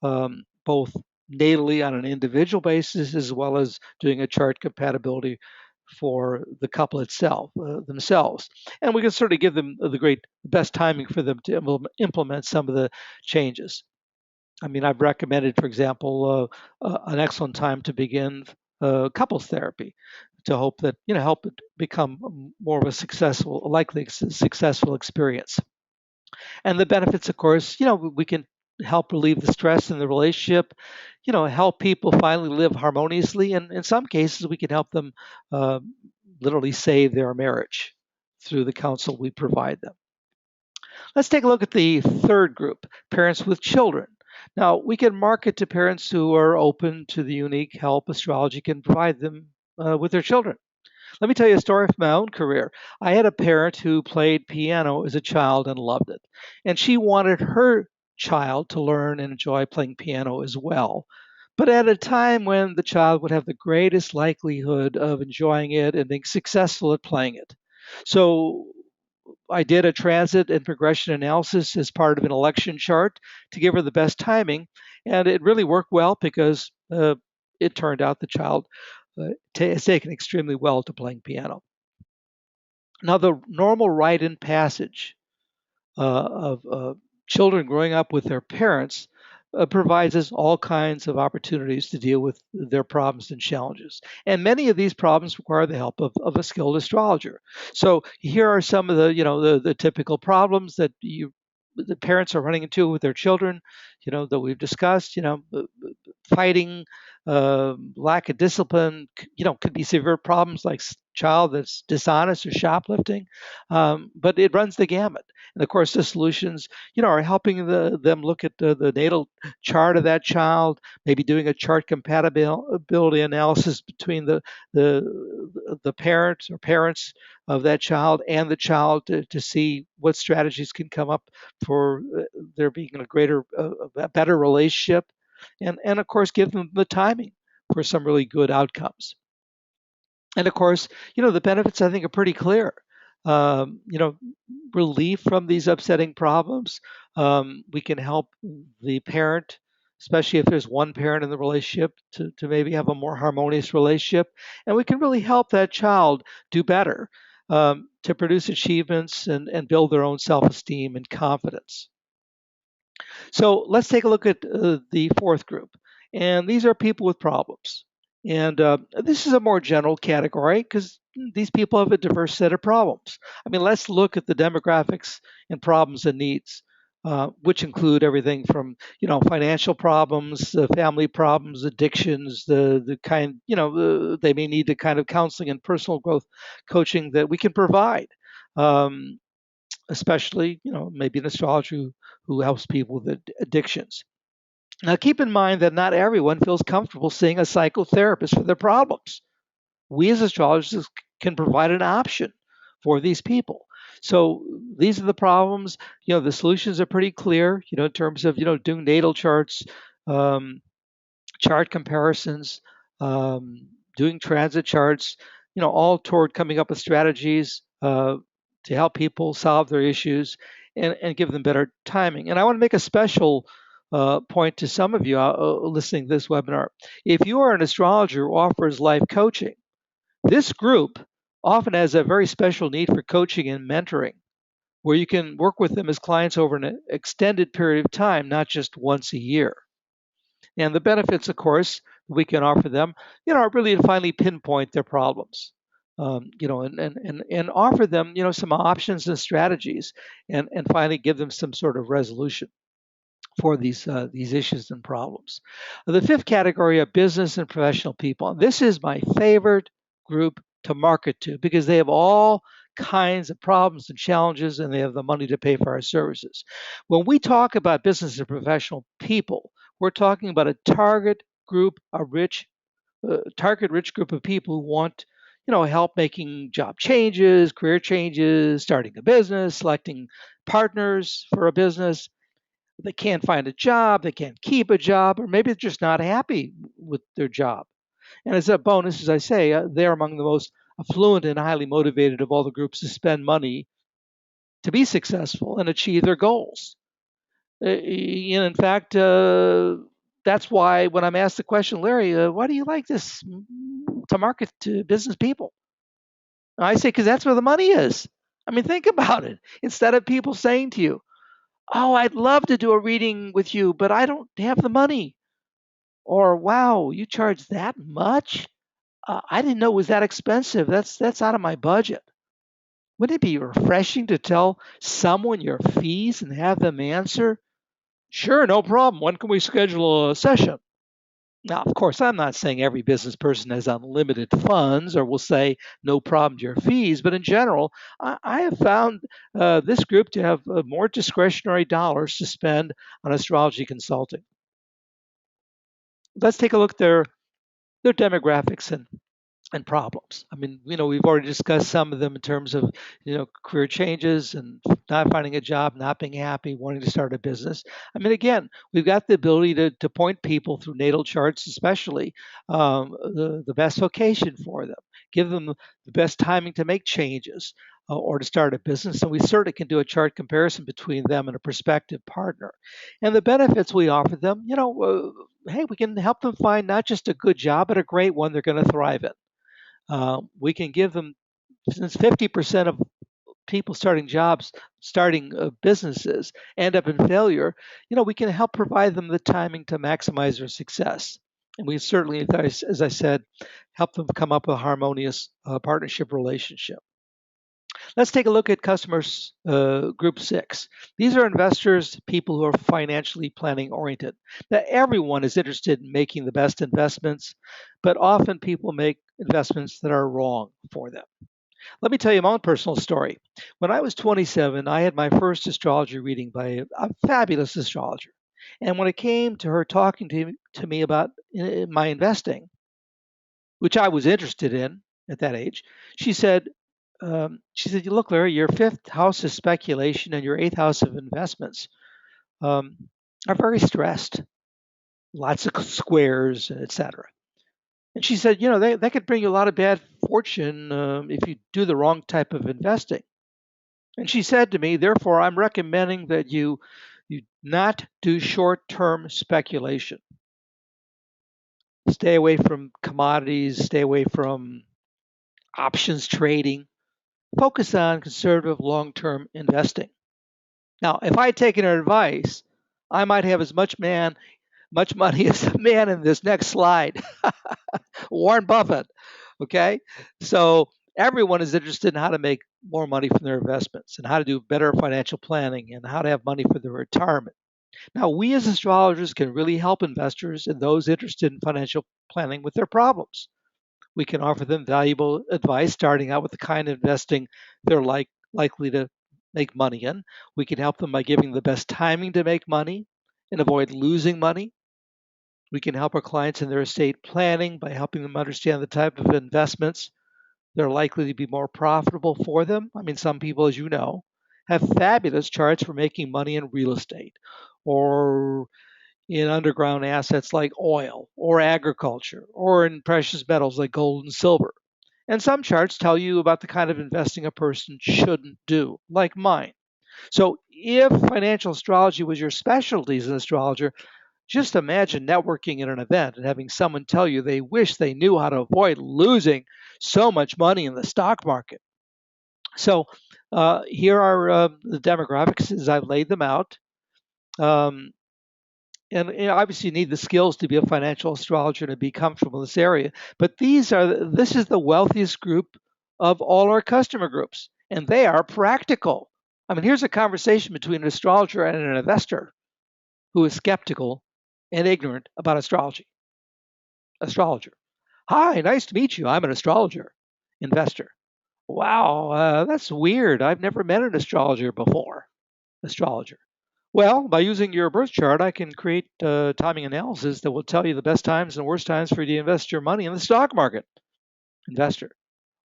both natally on an individual basis as well as doing a chart compatibility for the couple itself themselves, and we can sort of give them the best timing for them to implement some of the changes. I mean, I've recommended, for example, an excellent time to begin couples therapy to hope that help it become more of a likely successful experience. And the benefits, of course, we can help relieve the stress in the relationship, help people finally live harmoniously, and in some cases, we can help them uh, literally save their marriage through the counsel we provide them. Let's take a look at the third group, parents with children. Now, we can market to parents who are open to the unique help astrology can provide them with their children. Let me tell you a story from my own career. I had a parent who played piano as a child and loved it. And she wanted her child to learn and enjoy playing piano as well, but at a time when the child would have the greatest likelihood of enjoying it and being successful at playing it. So I did a transit and progression analysis as part of an election chart to give her the best timing, and it really worked well because it turned out the child has taken extremely well to playing piano. Now, the normal rite and passage of children growing up with their parents provides us all kinds of opportunities to deal with their problems and challenges. And many of these problems require the help of a skilled astrologer. So here are some of the typical problems that the parents are running into with their children, that we've discussed, fighting, lack of discipline, could be severe problems like child that's dishonest or shoplifting, but it runs the gamut. And of course, the solutions, are helping them look at the natal chart of that child, maybe doing a chart compatibility analysis between the parents or parents of that child and the child to see what strategies can come up for there being a better relationship, and of course, give them the timing for some really good outcomes. And of course, the benefits I think are pretty clear. Relief from these upsetting problems. We can help the parent, especially if there's one parent in the relationship, to maybe have a more harmonious relationship. And we can really help that child do better, to produce achievements and build their own self esteem and confidence. So let's take a look at the fourth group. And these are people with problems. And this is a more general category because these people have a diverse set of problems. I mean, let's look at the demographics and problems and needs, which include everything from financial problems, family problems, addictions, the kind they may need the kind of counseling and personal growth coaching that we can provide. Um, Especially maybe an astrologer who helps people with addictions. Now, keep in mind that not everyone feels comfortable seeing a psychotherapist for their problems. We as astrologers can provide an option for these people. So these are the problems. The solutions are pretty clear. In terms of doing natal charts, um, chart comparisons, doing transit charts, all toward coming up with strategies to help people solve their issues and give them better timing. And I want to make a special point to some of you listening to this webinar. If you are an astrologer who offers life coaching, this group often has a very special need for coaching and mentoring, where you can work with them as clients over an extended period of time, not just once a year. And the benefits, of course, we can offer them, are really to finally pinpoint their problems, and offer them, some options and strategies, and finally give them some sort of resolution for these issues and problems. The fifth category are business and professional people. And this is my favorite group to market to because they have all kinds of problems and challenges and they have the money to pay for our services. When we talk about business and professional people, we're talking about a target rich group of people who want help making job changes, career changes, starting a business, selecting partners for a business. They can't find a job, they can't keep a job, or maybe they're just not happy with their job. And as a bonus, as I say, they're among the most affluent and highly motivated of all the groups to spend money to be successful and achieve their goals. In fact, that's why when I'm asked the question, Larry, why do you like this to market to business people? I say, because that's where the money is. I mean, think about it. Instead of people saying to you, oh, I'd love to do a reading with you, but I don't have the money. Or, wow, you charge that much? I didn't know it was that expensive. That's out of my budget. Wouldn't it be refreshing to tell someone your fees and have them answer, sure, no problem. When can we schedule a session? Now, of course, I'm not saying every business person has unlimited funds or will say no problem to your fees, but in general, I have found this group to have more discretionary dollars to spend on astrology consulting. Let's take a look at their demographics and problems. I mean, we've already discussed some of them in terms of, career changes and not finding a job, not being happy, wanting to start a business. I mean, again, we've got the ability to point people through natal charts, especially the best location for them, give them the best timing to make changes. Or to start a business, and we certainly can do a chart comparison between them and a prospective partner. And the benefits we offer them, hey, we can help them find not just a good job, but a great one they're going to thrive in. We can give them, since 50% of people starting jobs, starting businesses end up in failure, we can help provide them the timing to maximize their success. And we certainly, as I said, help them come up with a harmonious partnership relationship. Let's take a look at customers group 6. These are investors, people who are financially planning oriented. Now, everyone is interested in making the best investments, but often people make investments that are wrong for them. Let me tell you my own personal story. When I was 27, I had my first astrology reading by a fabulous astrologer. And when it came to her talking to me about my investing, which I was interested in at that age, she said, "You look, Larry, your fifth house is speculation, and your eighth house of investments um, are very stressed, lots of squares, etc." And she said, that could bring you a lot of bad fortune if you do the wrong type of investing. And she said to me, therefore, I'm recommending that you not do short-term speculation. Stay away from commodities, stay away from options trading. Focus on conservative long-term investing. Now, if I had taken her advice, I might have as much money as the man in this next slide, Warren Buffett. Okay, so everyone is interested in how to make more money from their investments and how to do better financial planning and how to have money for their retirement. Now, we as astrologers can really help investors and those interested in financial planning with their problems. We can offer them valuable advice starting out with the kind of investing they're likely to make money in. We can help them by giving the best timing to make money and avoid losing money. We can help our clients in their estate planning by helping them understand the type of investments that are likely to be more profitable for them. I mean, some people, as you know, have fabulous charts for making money in real estate or in underground assets like oil or agriculture or in precious metals like gold and silver. And some charts tell you about the kind of investing a person shouldn't do, like mine. So if financial astrology was your specialty as an astrologer, just imagine networking at an event and having someone tell you they wish they knew how to avoid losing so much money in the stock market. So here are the demographics as I've laid them out. Um, and obviously you need the skills to be a financial astrologer to be comfortable in this area. But this is the wealthiest group of all our customer groups, and they are practical. I mean, here's a conversation between an astrologer and an investor who is skeptical and ignorant about astrology. Astrologer. Hi, nice to meet you. I'm an astrologer. Investor. Wow, that's weird. I've never met an astrologer before. Astrologer. Well, by using your birth chart, I can create timing analysis that will tell you the best times and worst times for you to invest your money in the stock market. Investor.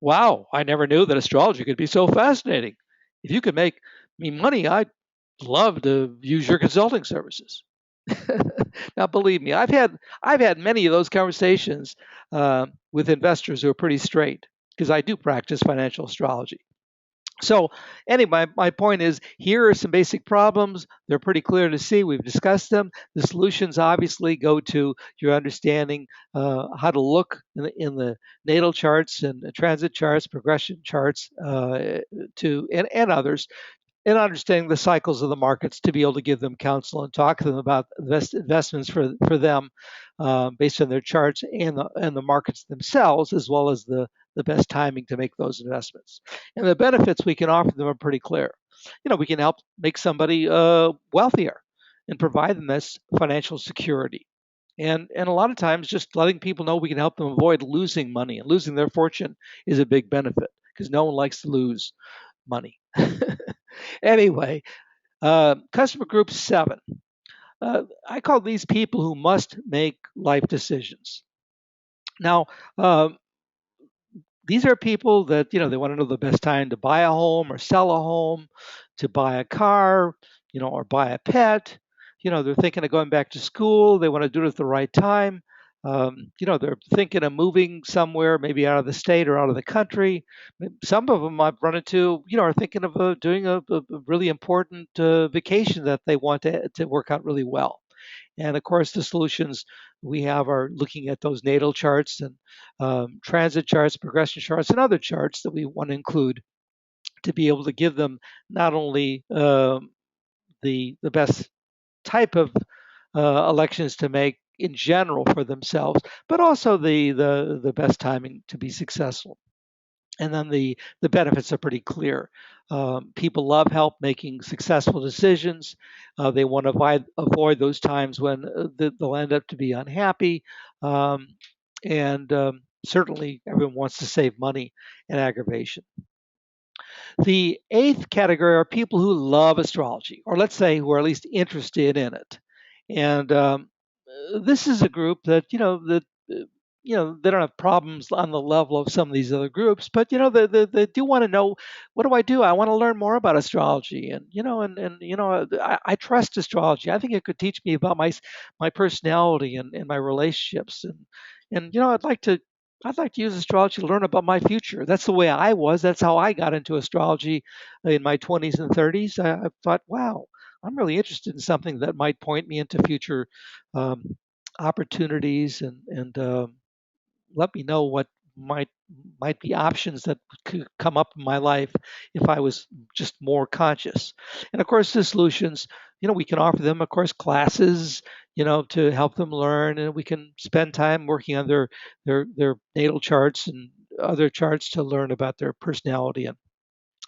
Wow, I never knew that astrology could be so fascinating. If you could make me money, I'd love to use your consulting services. Now, believe me, I've had many of those conversations with investors who are pretty straight because I do practice financial astrology. So anyway, my point is here are some basic problems. They're pretty clear to see. We've discussed them. The solutions obviously go to your understanding how to look in the natal charts and the transit charts, progression charts, and others, and understanding the cycles of the markets to be able to give them counsel and talk to them about investments for them based on their charts and the markets themselves, as well as the best timing to make those investments. And the benefits we can offer them are pretty clear. We can help make somebody wealthier and provide them this financial security. And a lot of times, just letting people know we can help them avoid losing money and losing their fortune is a big benefit because no one likes to lose money. Anyway, customer group 7. I call these people who must make life decisions. Now, uh, these are people that they want to know the best time to buy a home or sell a home, to buy a car, or buy a pet. They're thinking of going back to school. They want to do it at the right time. They're thinking of moving somewhere, maybe out of the state or out of the country. Some of them I've run into, are thinking of doing a really important vacation that they want to work out really well. And of course, the solutions we have are looking at those natal charts and transit charts, progression charts, and other charts that we want to include to be able to give them not only the best type of elections to make in general for themselves, but also the best timing to be successful. And then the benefits are pretty clear. People love help making successful decisions. They want to avoid those times when they'll end up to be unhappy. Um, and certainly, everyone wants to save money and aggravation. The eighth category are people who love astrology, or let's say who are at least interested in it. And this is a group that they don't have problems on the level of some of these other groups, but they do want to know, what do I do? I want to learn more about astrology, and I trust astrology. I think it could teach me about my personality and my relationships, and I'd like to use astrology to learn about my future. That's the way I was. That's how I got into astrology in my 20s and 30s. I thought, wow, I'm really interested in something that might point me into future um, opportunities and let me know what might might be options that could come up in my life if I was just more conscious. And of course, the solutions, we can offer them, of course, classes, to help them learn, and we can spend time working on their natal charts and other charts to learn about their personality and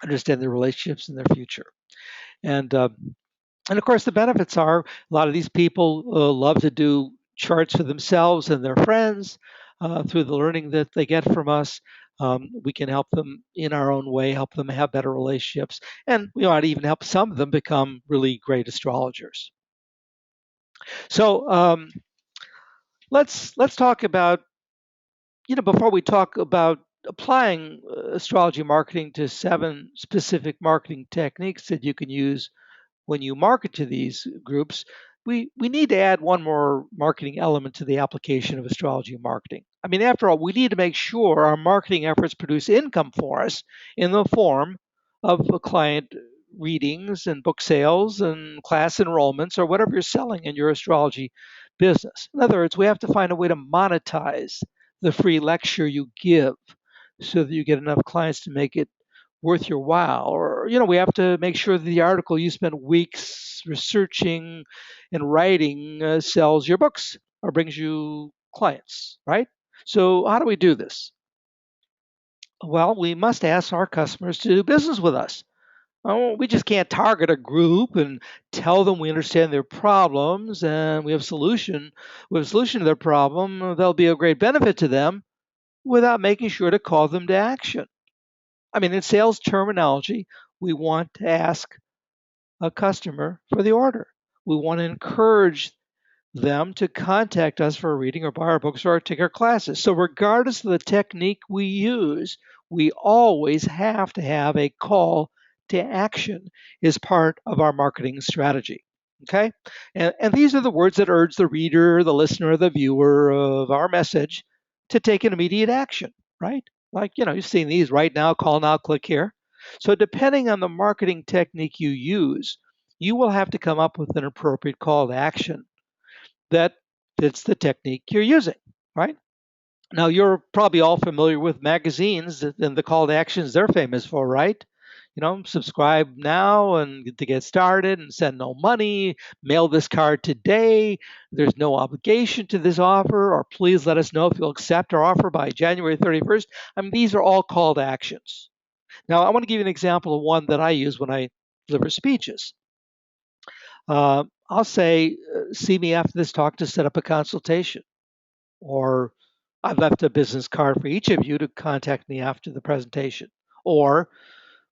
understand their relationships and their future. And and of course, the benefits are a lot of these people love to do charts for themselves and their friends through the learning that they get from us. We can help them in our own way, help them have better relationships, and we might even help some of them become really great astrologers. So let's talk about, before we talk about applying astrology marketing to 7 specific marketing techniques that you can use when you market to these groups, we need to add one more marketing element to the application of astrology marketing. I mean, after all, we need to make sure our marketing efforts produce income for us in the form of client readings and book sales and class enrollments or whatever you're selling in your astrology business. In other words, we have to find a way to monetize the free lecture you give so that you get enough clients to make it worth your while. Or we have to make sure that the article you spend weeks researching and writing sells your books or brings you clients, right? So how do we do this? Well, we must ask our customers to do business with us. Oh, we just can't target a group and tell them we understand their problems and we have a solution to their problem. That'll be a great benefit to them without making sure to call them to action. I mean, in sales terminology, we want to ask a customer for the order. We want to encourage them to contact us for a reading or buy our books or take our classes. So, regardless of the technique we use, we always have to have a call to action as part of our marketing strategy. Okay? And these are the words that urge the reader, the listener, the viewer of our message to take an immediate action, right? Like, you've seen these right now, call now, click here. So depending on the marketing technique you use, you will have to come up with an appropriate call to action that fits the technique you're using, right? Now, you're probably all familiar with magazines and the call to actions they're famous for, right? Subscribe now and to get started and send no money, mail this card today. There's no obligation to this offer, or please let us know if you'll accept our offer by January 31st. I mean, these are all call to actions. Now, I want to give you an example of one that I use when I deliver speeches. I'll say, see me after this talk to set up a consultation. Or I've left a business card for each of you to contact me after the presentation. Or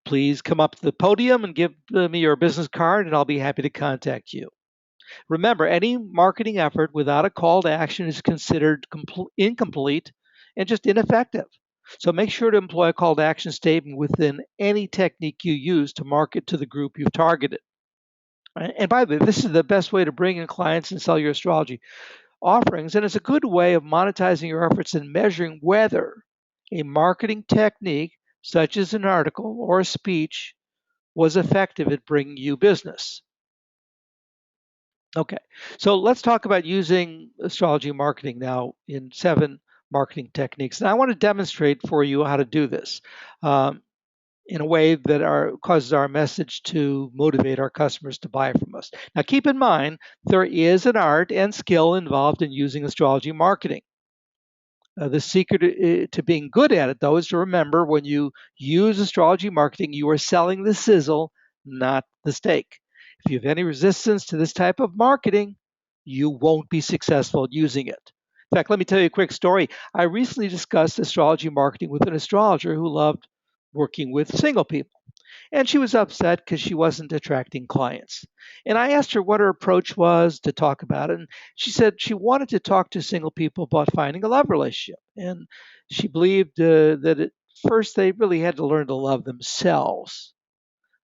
please come up to the podium and give me your business card, and I'll be happy to contact you. Remember, any marketing effort without a call to action is considered incomplete and just ineffective. So make sure to employ a call to action statement within any technique you use to market to the group you've targeted. And by the way, this is the best way to bring in clients and sell your astrology offerings, and it's a good way of monetizing your efforts and measuring whether a marketing technique, such as an article or a speech, was effective at bringing you business. Okay, so let's talk about using astrology marketing now in 7 marketing techniques. And I want to demonstrate for you how to do this in a way that causes our message to motivate our customers to buy from us. Now, keep in mind, there is an art and skill involved in using astrology marketing. The secret to being good at it, though, is to remember when you use astrology marketing, you are selling the sizzle, not the steak. If you have any resistance to this type of marketing, you won't be successful using it. In fact, let me tell you a quick story. I recently discussed astrology marketing with an astrologer who loved working with single people. And she was upset because she wasn't attracting clients. And I asked her what her approach was to talk about it. And she said she wanted to talk to single people about finding a love relationship. And she believed that at first they really had to learn to love themselves.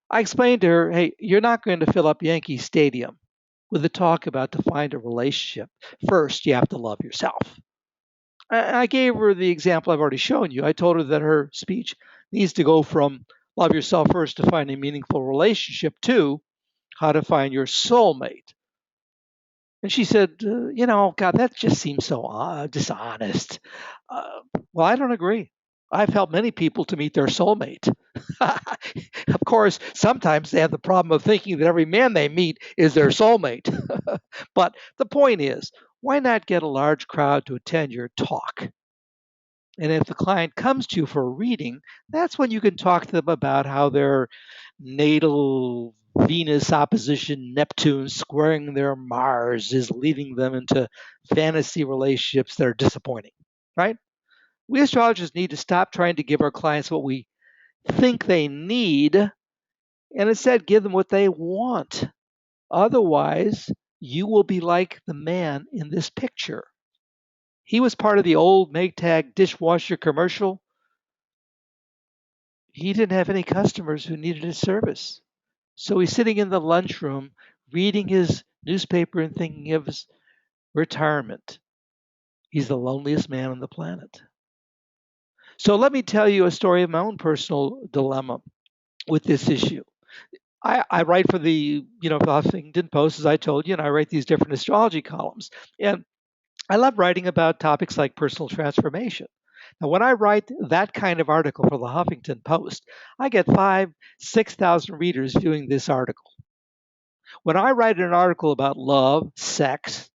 I explained to her, hey, you're not going to fill up Yankee Stadium with a talk about to find a relationship. First, you have to love yourself. I gave her the example I've already shown you. I told her that her speech needs to go from love yourself first to find a meaningful relationship to how to find your soulmate. And she said, God, that just seems so dishonest. Well, I don't agree. I've helped many people to meet their soulmate. Of course, sometimes they have the problem of thinking that every man they meet is their soulmate. But the point is, why not get a large crowd to attend your talk? And if the client comes to you for a reading, that's when you can talk to them about how their natal Venus opposition Neptune squaring their Mars is leading them into fantasy relationships that are disappointing, right? We astrologers need to stop trying to give our clients what we think they need and instead give them what they want. Otherwise, you will be like the man in this picture. He was part of the old Maytag dishwasher commercial. He didn't have any customers who needed his service. So he's sitting in the lunchroom reading his newspaper and thinking of his retirement. He's the loneliest man on the planet. So let me tell you a story of my own personal dilemma with this issue. I write for the Huffington Post, as I told you, and I write these different astrology columns. And I love writing about topics like personal transformation. Now, when I write that kind of article for the Huffington Post, I get 6,000 readers viewing this article. When I write an article about love, sex,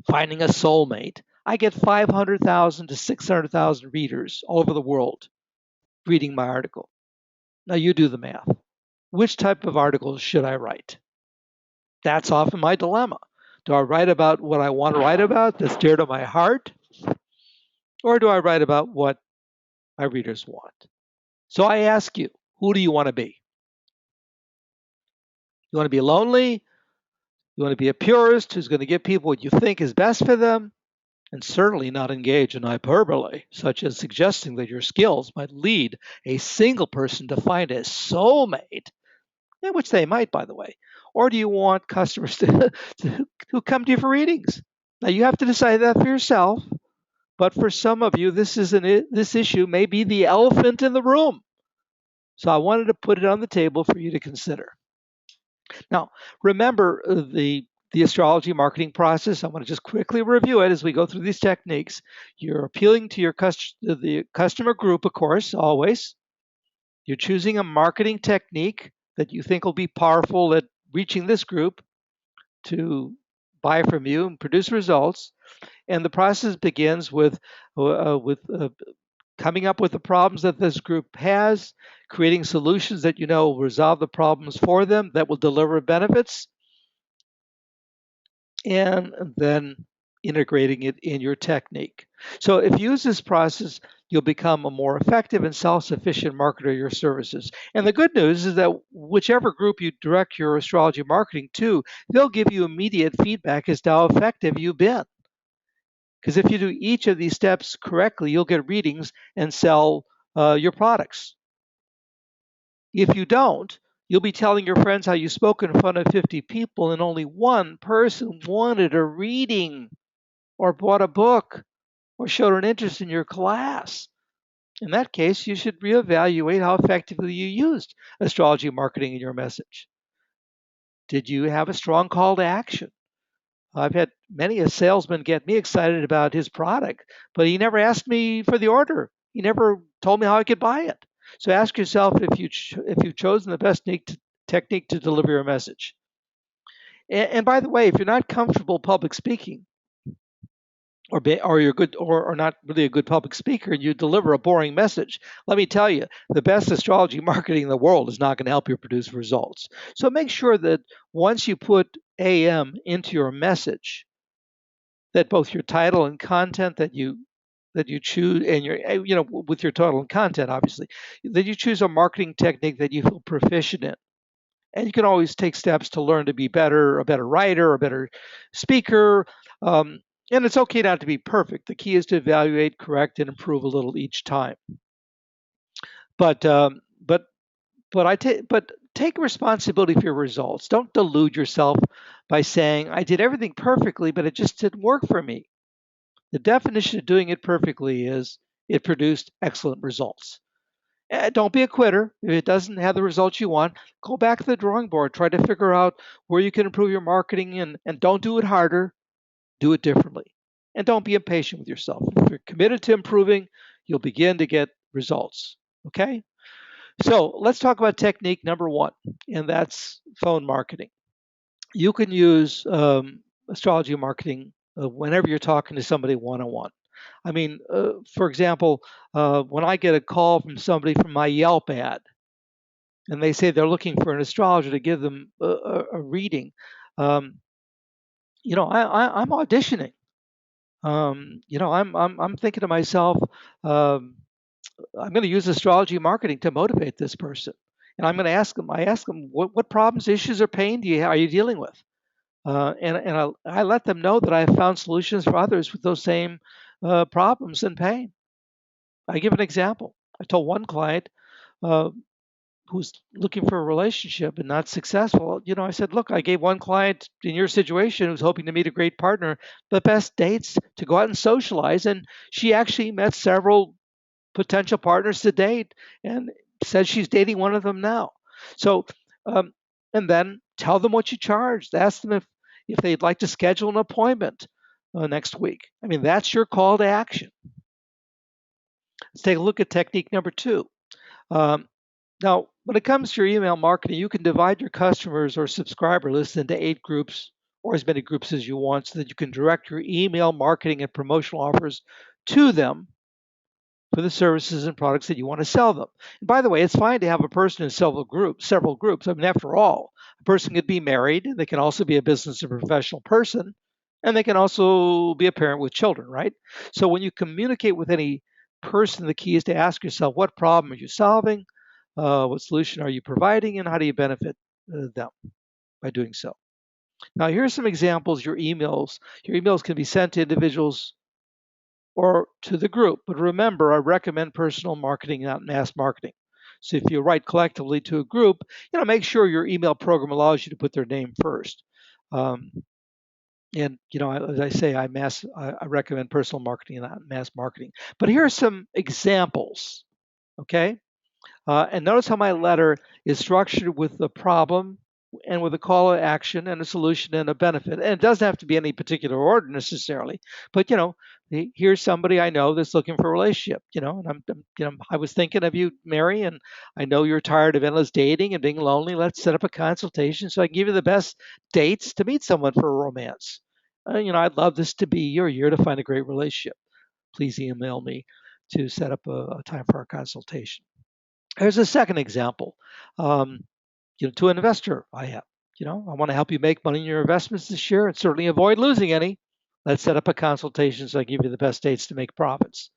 finding a soulmate, I get 500,000 to 600,000 readers all over the world reading my article. Now, you do the math. Which type of articles should I write? That's often my dilemma. Do I write about what I want to write about that's dear to my heart? Or do I write about what my readers want? So I ask you, who do you want to be? You want to be lonely? You want to be a purist who's going to give people what you think is best for them? And certainly not engage in hyperbole, such as suggesting that your skills might lead a single person to find a soulmate, which they might, by the way. Or do you want customers who come to you for readings? Now, you have to decide that for yourself. But for some of you, this issue may be the elephant in the room. So I wanted to put it on the table for you to consider. Now, remember the astrology marketing process. I want to just quickly review it as we go through these techniques. You're appealing to the customer group, of course, always. You're choosing a marketing technique that you think will be powerful at reaching this group to buy from you and produce results. And the process begins with coming up with the problems that this group has, creating solutions that you know will resolve the problems for them, that will deliver benefits, and then integrating it in your technique. So if you use this process, you'll become a more effective and self-sufficient marketer of your services. And the good news is that whichever group you direct your astrology marketing to, they'll give you immediate feedback as to how effective you've been. Because if you do each of these steps correctly, you'll get readings and sell your products. If you don't, you'll be telling your friends how you spoke in front of 50 people and only one person wanted a reading or bought a book or showed an interest in your class. In that case, you should reevaluate how effectively you used astrology marketing in your message. Did you have a strong call to action? I've had many a salesman get me excited about his product, but he never asked me for the order. He never told me how I could buy it. So ask yourself if you've chosen the best technique to deliver your message. And by the way, if you're not comfortable public speaking, or you're good or not really a good public speaker and you deliver a boring message, let me tell you, the best astrology marketing in the world is not going to help you produce results. So make sure that once you put AM into your message, that both your title and content that you choose, and your with your title and content, obviously, that you choose a marketing technique that you feel proficient in. And you can always take steps to learn to be a better writer, a better speaker. And it's okay not to be perfect. The key is to evaluate, correct, and improve a little each time. But um, but but take responsibility for your results. Don't delude yourself by saying I did everything perfectly, but it just didn't work for me. The definition of doing it perfectly is it produced excellent results. Don't be a quitter. If it doesn't have the results you want, go back to the drawing board. Try to figure out where you can improve your marketing, and don't do it harder, do it differently. And don't be impatient with yourself. If you're committed to improving, you'll begin to get results. Okay? So let's talk about technique number one, and that's phone marketing. You can use astrology marketing whenever you're talking to somebody one on one. I mean, for example, when I get a call from somebody from my Yelp ad, and they say they're looking for an astrologer to give them a reading, um, I'm auditioning. I'm thinking to myself, um, I'm going to use astrology marketing to motivate this person, and I'm going to ask them. I ask them what problems, issues, or pain are you dealing with, and I let them know that I have found solutions for others with those same problems and pain. I give an example. I told one client uh, who's looking for a relationship and not successful. I said, look, I gave one client in your situation who's hoping to meet a great partner the best dates to go out and socialize, and she actually met several potential partners to date and says she's dating one of them now. So, um, and then tell them what you charged. Ask them if they'd like to schedule an appointment next week. I mean, that's your call to action. Let's take a look at technique number two. Um, Now, when it comes to your email marketing, you can divide your customers or subscriber list into 8 groups or as many groups as you want so that you can direct your email marketing and promotional offers to them for the services and products that you want to sell them. And by the way, it's fine to have a person in several groups. I mean, after all, a person could be married, they can also be a business or professional person, and they can also be a parent with children, right? So when you communicate with any person, the key is to ask yourself, what problem are you solving? What solution are you providing, and how do you benefit them by doing so? Now, here are some examples. Your emails can be sent to individuals or to the group. But remember, I recommend personal marketing, not mass marketing. So if you write collectively to a group, make sure your email program allows you to put their name first. Um, and as I say, I recommend personal marketing, not mass marketing. But here are some examples. Okay. And notice how my letter is structured with the problem and with a call to action and a solution and a benefit. And it doesn't have to be any particular order necessarily, but here's somebody I know that's looking for a relationship. And I was thinking of you, Mary, and I know you're tired of endless dating and being lonely. Let's set up a consultation so I can give you the best dates to meet someone for a romance. I'd love this to be your year to find a great relationship. Please email me to set up a time for our consultation. Here's a second example. Um, to an investor I have. I want to help you make money in your investments this year and certainly avoid losing any. Let's set up a consultation so I give you the best dates to make profits.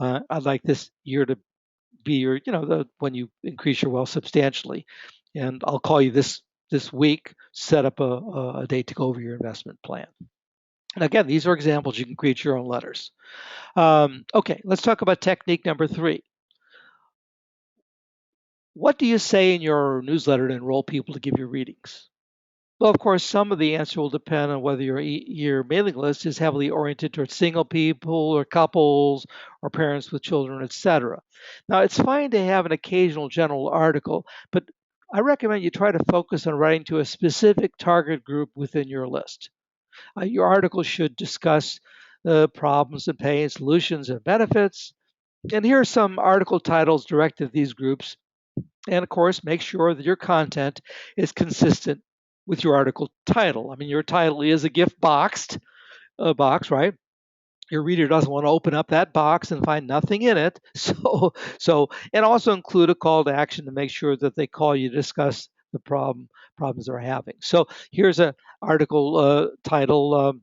I'd like this year to be your, when you increase your wealth substantially. And I'll call you this week, set up a date to go over your investment plan. And again, these are examples. You can create your own letters. Okay, let's talk about technique number 3. What do you say in your newsletter to enroll people to give you readings? Well, of course, some of the answer will depend on whether your mailing list is heavily oriented towards single people or couples or parents with children, etc. Now, it's fine to have an occasional general article, but I recommend you try to focus on writing to a specific target group within your list. Your article should discuss the problems and pain, solutions, and benefits. And here are some article titles directed at these groups. And of course, make sure that your content is consistent with your article title. I mean, your title is a gift box, right? Your reader doesn't want to open up that box and find nothing in it. And also include a call to action to make sure that they call you to discuss the problems they're having. So here's an article title,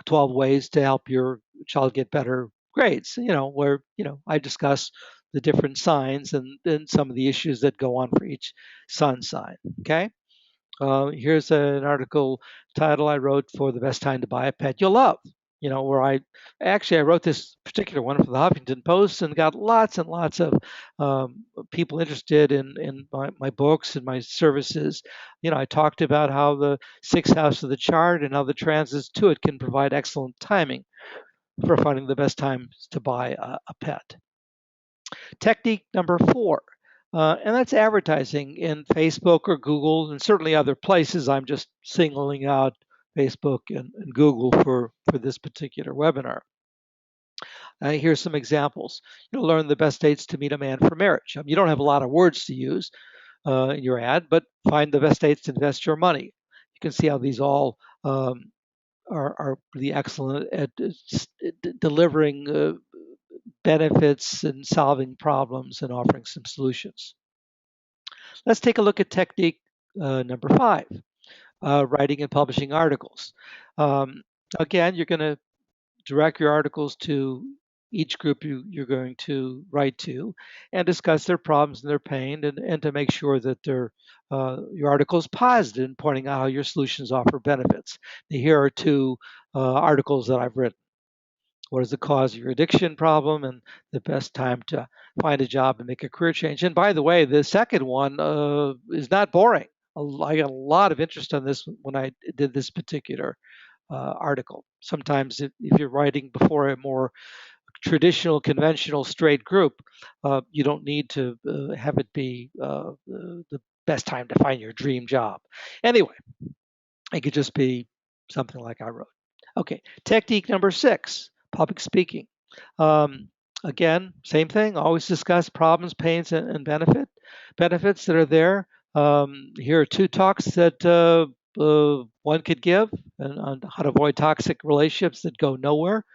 12 ways to help your child get better grades, where, I discuss the different signs and some of the issues that go on for each sun sign. Okay. Here's an article title I wrote for the best time to buy a pet you'll love. Where I wrote this particular one for the Huffington Post and got lots and lots of people interested in my books and my services. I talked about how the sixth house of the chart and how the transits to it can provide excellent timing for finding the best times to buy a pet. Technique number 4, and that's advertising in Facebook or Google and certainly other places. I'm just singling out Facebook and Google for this particular webinar. Here's some examples. Learn the best dates to meet a man for marriage. You don't have a lot of words to use in your ad, but find the best dates to invest your money. You can see how these all are really excellent at delivering benefits and solving problems and offering some solutions. Let's take a look at technique number 5, writing and publishing articles. Again, you're going to direct your articles to each group you're going to write to and discuss their problems and their pain and to make sure that your article is positive in pointing out how your solutions offer benefits. Now, here are 2 articles that I've written. What is the cause of your addiction problem and the best time to find a job and make a career change? And by the way, the second one is not boring. I got a lot of interest on this when I did this particular article. Sometimes if you're writing before a more traditional, conventional, straight group, you don't need to have it be the best time to find your dream job. Anyway, it could just be something like I wrote. Okay, technique number 6, public speaking. Again, same thing. Always discuss problems, pains, and benefits that are there. Here are 2 talks that one could give on how to avoid toxic relationships that go nowhere,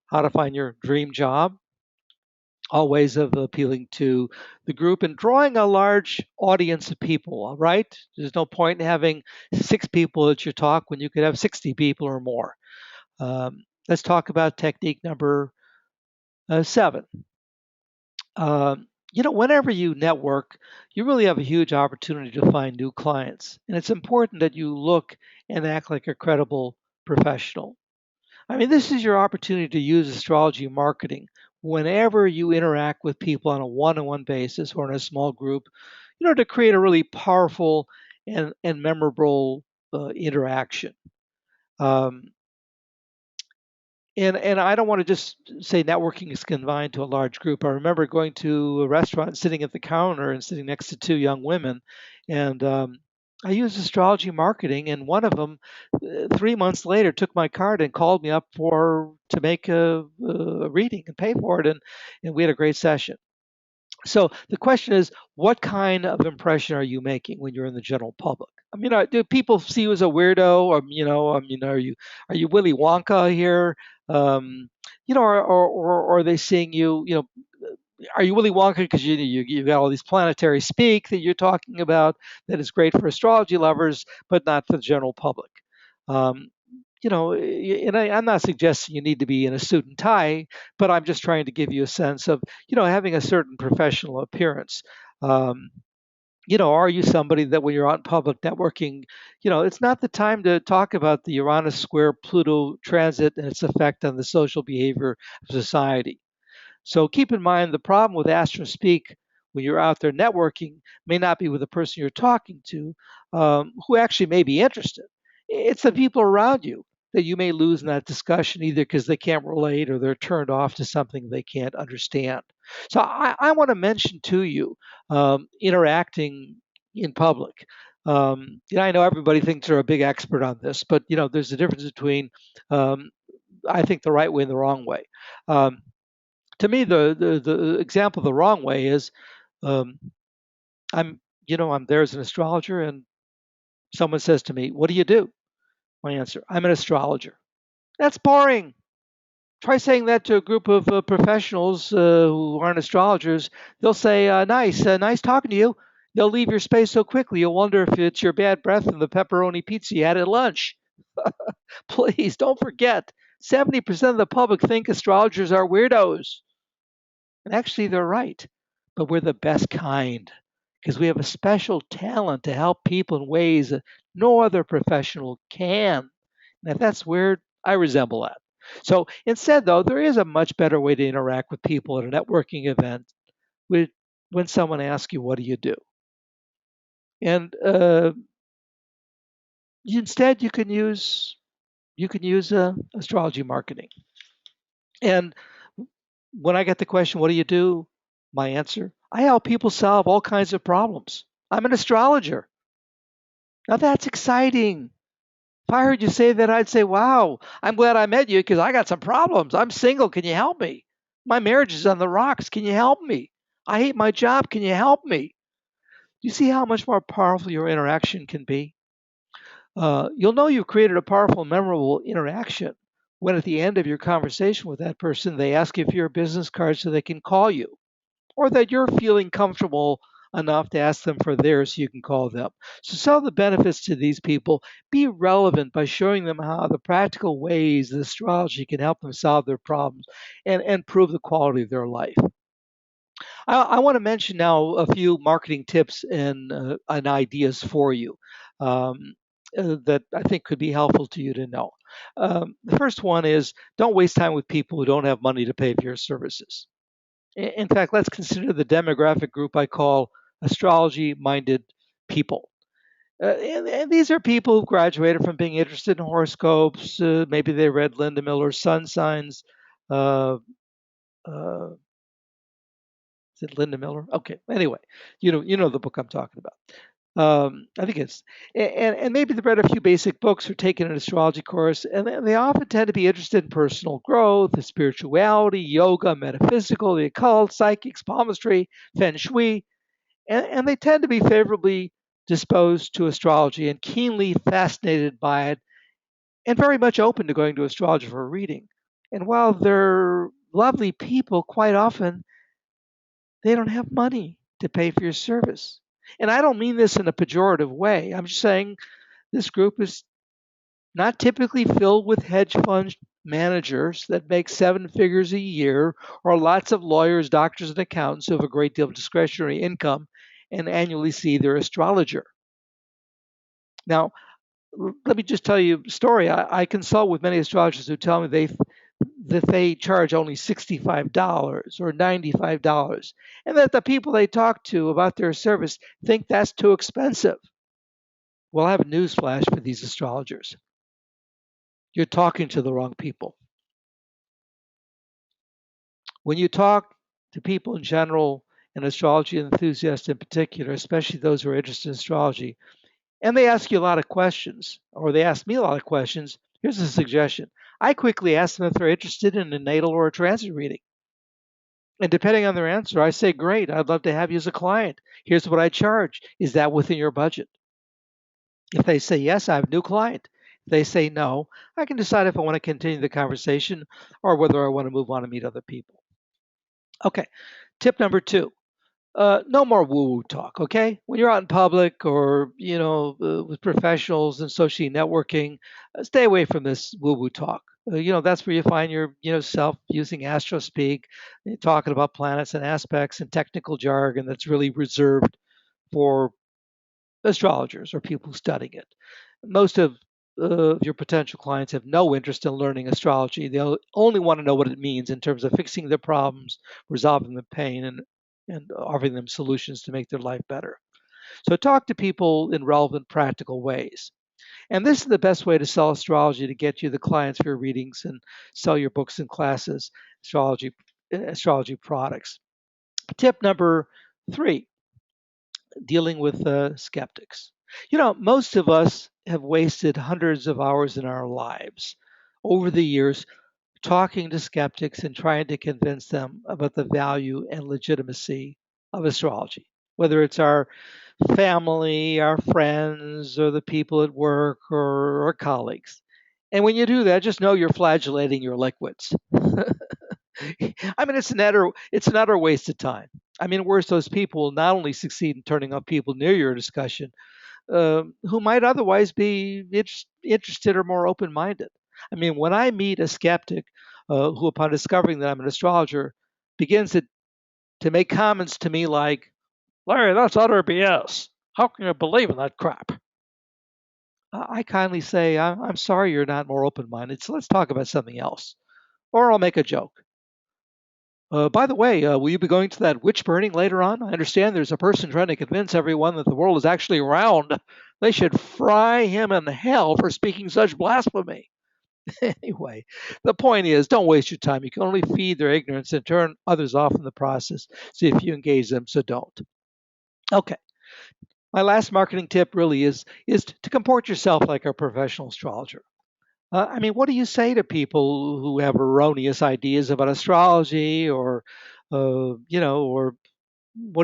how to find your dream job, all ways of appealing to the group and drawing a large audience of people. All right, there's no point in having 6 people at your talk when you could have 60 people or more. Let's talk about technique number 7. Whenever you network, you really have a huge opportunity to find new clients, and it's important that you look and act like a credible professional. I mean, this is your opportunity to use astrology marketing whenever you interact with people on a one-on-one basis or in a small group, to create a really powerful and memorable interaction. Um, And I don't want to just say networking is confined to a large group. I remember going to a restaurant, sitting at the counter, and sitting next to two young women, and I used astrology marketing, and one of them, 3 months later, took my card and called me up for to make a reading and pay for it, and we had a great session. So the question is, what kind of impression are you making when you're in the general public? I mean, do people see you as a weirdo, or I mean, are you Willy Wonka here? Um, or are they seeing you? Are you Willy Wonka because you got all these planetary speak that you're talking about that is great for astrology lovers, but not for the general public? Um, and I'm not suggesting you need to be in a suit and tie, but I'm just trying to give you a sense of, having a certain professional appearance. Um, are you somebody that when you're out in public networking, it's not the time to talk about the Uranus square Pluto transit and its effect on the social behavior of society. So keep in mind the problem with Astro Speak when you're out there networking may not be with the person you're talking to, who actually may be interested. It's the people around you that you may lose in that discussion either because they can't relate or they're turned off to something they can't understand. So I want to mention to you interacting in public. I know everybody thinks they're a big expert on this, but there's a difference between um, I think the right way and the wrong way. Um, to me, the example the wrong way is um, I'm there as an astrologer, and someone says to me, "What do you do?" My answer: I'm an astrologer. That's boring. Try saying that to a group of professionals who aren't astrologers. They'll say, nice talking to you." They'll leave your space so quickly you'll wonder if it's your bad breath from the pepperoni pizza you had at lunch. Please don't forget, 70% of the public think astrologers are weirdos. And actually, they're right. But we're the best kind because we have a special talent to help people in ways that no other professional can. And if that's weird, I resemble that. So instead, though, there is a much better way to interact with people at a networking event with, when someone asks you, "What do you do?" And instead, you can use astrology marketing. And when I get the question, "What do you do?" my answer: I help people solve all kinds of problems. I'm an astrologer. Now that's exciting. If I heard you say that, I'd say, "Wow, I'm glad I met you because I got some problems. I'm single. Can you help me? My marriage is on the rocks. Can you help me? I hate my job. Can you help me?" Do you see how much more powerful your interaction can be? You'll know you've created a powerful, memorable interaction when at the end of your conversation with that person, they ask you for your business card so they can call you, or that you're feeling comfortable enough to ask them for theirs so you can call them. So sell the benefits to these people. Be relevant by showing them how the practical ways that astrology can help them solve their problems and improve the quality of their life. I want to mention now a few marketing tips and ideas for you um, that I think could be helpful to you to know. The first one is, don't waste time with people who don't have money to pay for your services. In fact, let's consider the demographic group I call astrology minded people. And these are people who graduated from being interested in horoscopes. Maybe they read Linda Miller's Sun Signs. Uh, uh, is it Linda Miller? Okay. Anyway, you know the book I'm talking about. I think and maybe they've read a few basic books or taken an astrology course, and they often tend to be interested in personal growth, spirituality, yoga, metaphysical, the occult, psychics, palmistry, feng shui, and they tend to be favorably disposed to astrology and keenly fascinated by it, and very much open to going to astrology for a reading. And while they're lovely people, quite often they don't have money to pay for your service. And I don't mean this in a pejorative way. I'm just saying this group is not typically filled with hedge fund managers that make seven figures a year, or lots of lawyers, doctors, and accountants who have a great deal of discretionary income and annually see their astrologer. Now, let me just tell you a story. I consult with many astrologers who tell me that they charge only $65 or $95, and that the people they talk to about their service think that's too expensive. Well, I have a news flash for these astrologers. You're talking to the wrong people. When you talk to people in general and astrology enthusiasts in particular, especially those who are interested in astrology, and they ask you a lot of questions, or they ask me a lot of questions, here's a suggestion. I quickly ask them if they're interested in a natal or a transit reading. And depending on their answer, I say, great, I'd love to have you as a client. Here's what I charge. Is that within your budget? If they say yes, I have a new client. If they say no, I can decide if I want to continue the conversation or whether I want to move on and meet other people. Okay, tip number two. No more woo-woo talk, okay? When you're out in public or with professionals and social networking, stay away from this woo-woo talk. That's where you find your self using astro speak, talking about planets and aspects and technical jargon that's really reserved for astrologers or people studying it. Most of your potential clients have no interest in learning astrology. They only want to know what it means in terms of fixing their problems, resolving the pain, and offering them solutions to make their life better. So talk to people in relevant, practical ways. And this is the best way to sell astrology to get you the clients for your readings and sell your books and classes, astrology products. Tip number three, dealing with skeptics. Most of us have wasted hundreds of hours in our lives over the years talking to skeptics and trying to convince them about the value and legitimacy of astrology, whether it's our family, our friends, or the people at work or colleagues. And when you do that, just know you're flagellating your liquids. I mean, it's an utter waste of time. I mean, worse, those people will not only succeed in turning off people near your discussion, who might otherwise be interested or more open-minded. I mean, when I meet a skeptic who, upon discovering that I'm an astrologer, begins to make comments to me like, "Larry, that's utter BS. How can you believe in that crap?" I kindly say, I'm sorry you're not more open-minded, so let's talk about something else. Or I'll make a joke. By the way, will you be going to that witch burning later on? I understand there's a person trying to convince everyone that the world is actually round. They should fry him in hell for speaking such blasphemy. Anyway, the point is, don't waste your time. You can only feed their ignorance and turn others off in the process. See if you engage them, so don't. Okay. My last marketing tip really is to comport yourself like a professional astrologer. I mean, what do you say to people who have erroneous ideas about astrology, or what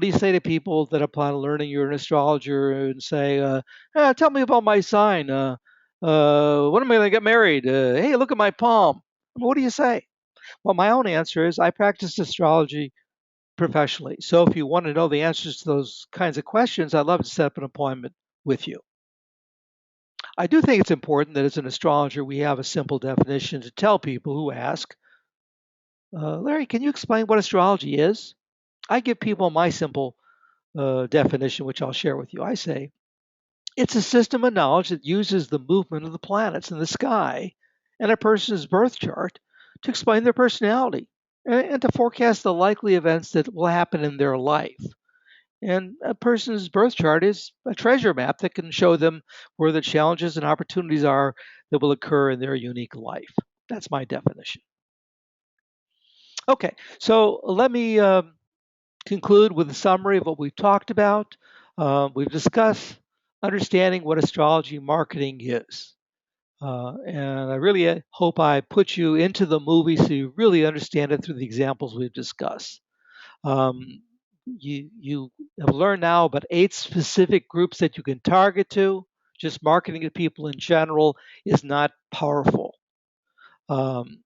do you say to people that upon learning you're an astrologer and say, "Tell me about my sign. When am I going to get married? Hey, look at my palm." What do you say? Well, my own answer is I practice astrology professionally. So if you want to know the answers to those kinds of questions, I'd love to set up an appointment with you. I do think it's important that as an astrologer, we have a simple definition to tell people who ask, Larry, can you explain what astrology is? I give people my simple definition, which I'll share with you. I say it's a system of knowledge that uses the movement of the planets in the sky and a person's birth chart to explain their personality and to forecast the likely events that will happen in their life. And a person's birth chart is a treasure map that can show them where the challenges and opportunities are that will occur in their unique life. That's my definition. Okay, so let me conclude with a summary of what we've talked about. We've discussed understanding what astrology marketing is. And I really hope I put you into the movie so you really understand it through the examples we've discussed. You have learned now about 8 specific groups that you can target to. Just marketing to people in general is not powerful. And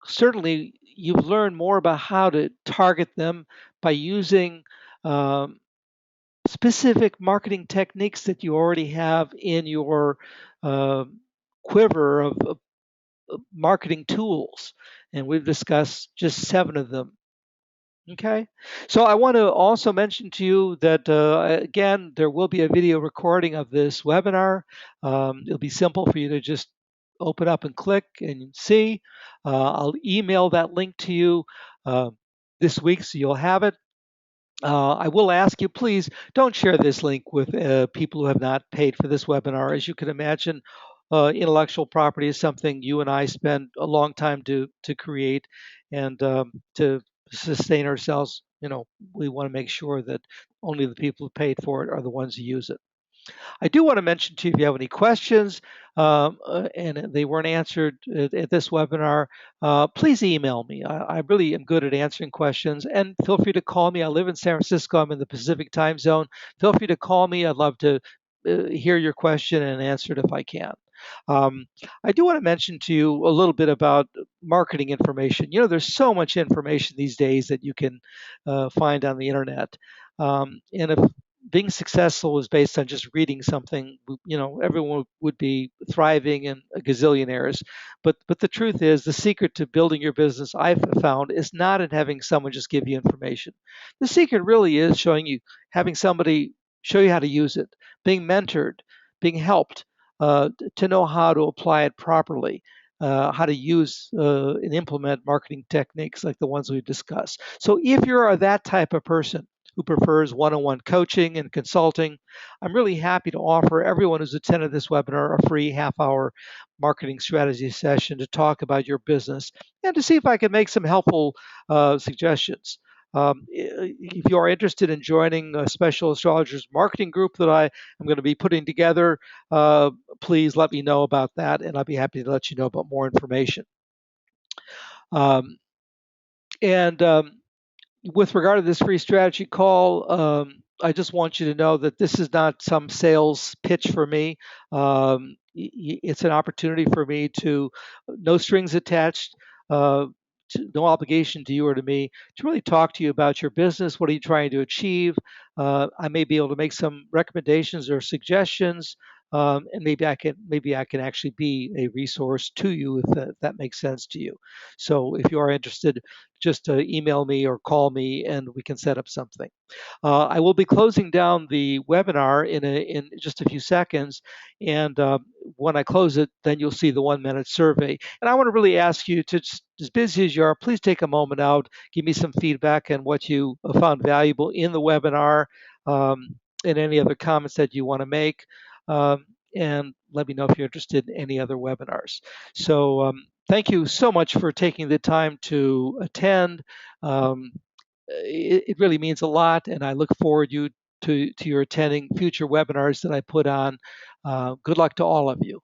certainly you've learned more about how to target them by using um, specific marketing techniques that you already have in your uh, quiver of marketing tools. And we've discussed just 7 of them. Okay, so I want to also mention to you that again, there will be a video recording of this webinar. It'll be simple for you to just open up and click and see. I'll email that link to you this week so you'll have it. I will ask you, please don't share this link with people who have not paid for this webinar. As you can imagine, intellectual property is something you and I spend a long time to create and to sustain ourselves. We want to make sure that only the people who paid for it are the ones who use it. I do want to mention to you if you have any questions and they weren't answered at this webinar, please email me. I really am good at answering questions, and feel free to call me. I live in San Francisco. I'm in the Pacific time zone. Feel free to call me. I'd love to hear your question and answer it if I can. Um, I do want to mention to you a little bit about marketing information. There's so much information these days that you can find on the internet. And if being successful was based on just reading something, everyone would be thriving and gazillionaires. But the truth is, the secret to building your business, I've found, is not in having someone just give you information. The secret really is having somebody show you how to use it, being mentored, being helped to know how to apply it properly. How to use and implement marketing techniques like the ones we've discussed. So, if you're that type of person who prefers one-on-one coaching and consulting, I'm really happy to offer everyone who's attended this webinar a free half-hour marketing strategy session to talk about your business and to see if I can make some helpful suggestions. If you are interested in joining a special astrologers marketing group that I am going to be putting together, please let me know about that, and I'll be happy to let you know about more information. Um, and with regard to this free strategy call, I just want you to know that this is not some sales pitch for me. It's an opportunity for me to, no strings attached, uh, no obligation to you or to me, to really talk to you about your business. What are you trying to achieve? I may be able to make some recommendations or suggestions. And maybe I can actually be a resource to you if that makes sense to you. So if you are interested, just email me or call me and we can set up something. I will be closing down the webinar in just a few seconds, and when I close it, then you'll see the 1 minute survey. And I want to really ask you to, just, as busy as you are, please take a moment out, give me some feedback on what you found valuable in the webinar, and any other comments that you want to make. And let me know if you're interested in any other webinars. So thank you so much for taking the time to attend. Um, it really means a lot, and I look forward to your attending future webinars that I put on. Good luck to all of you.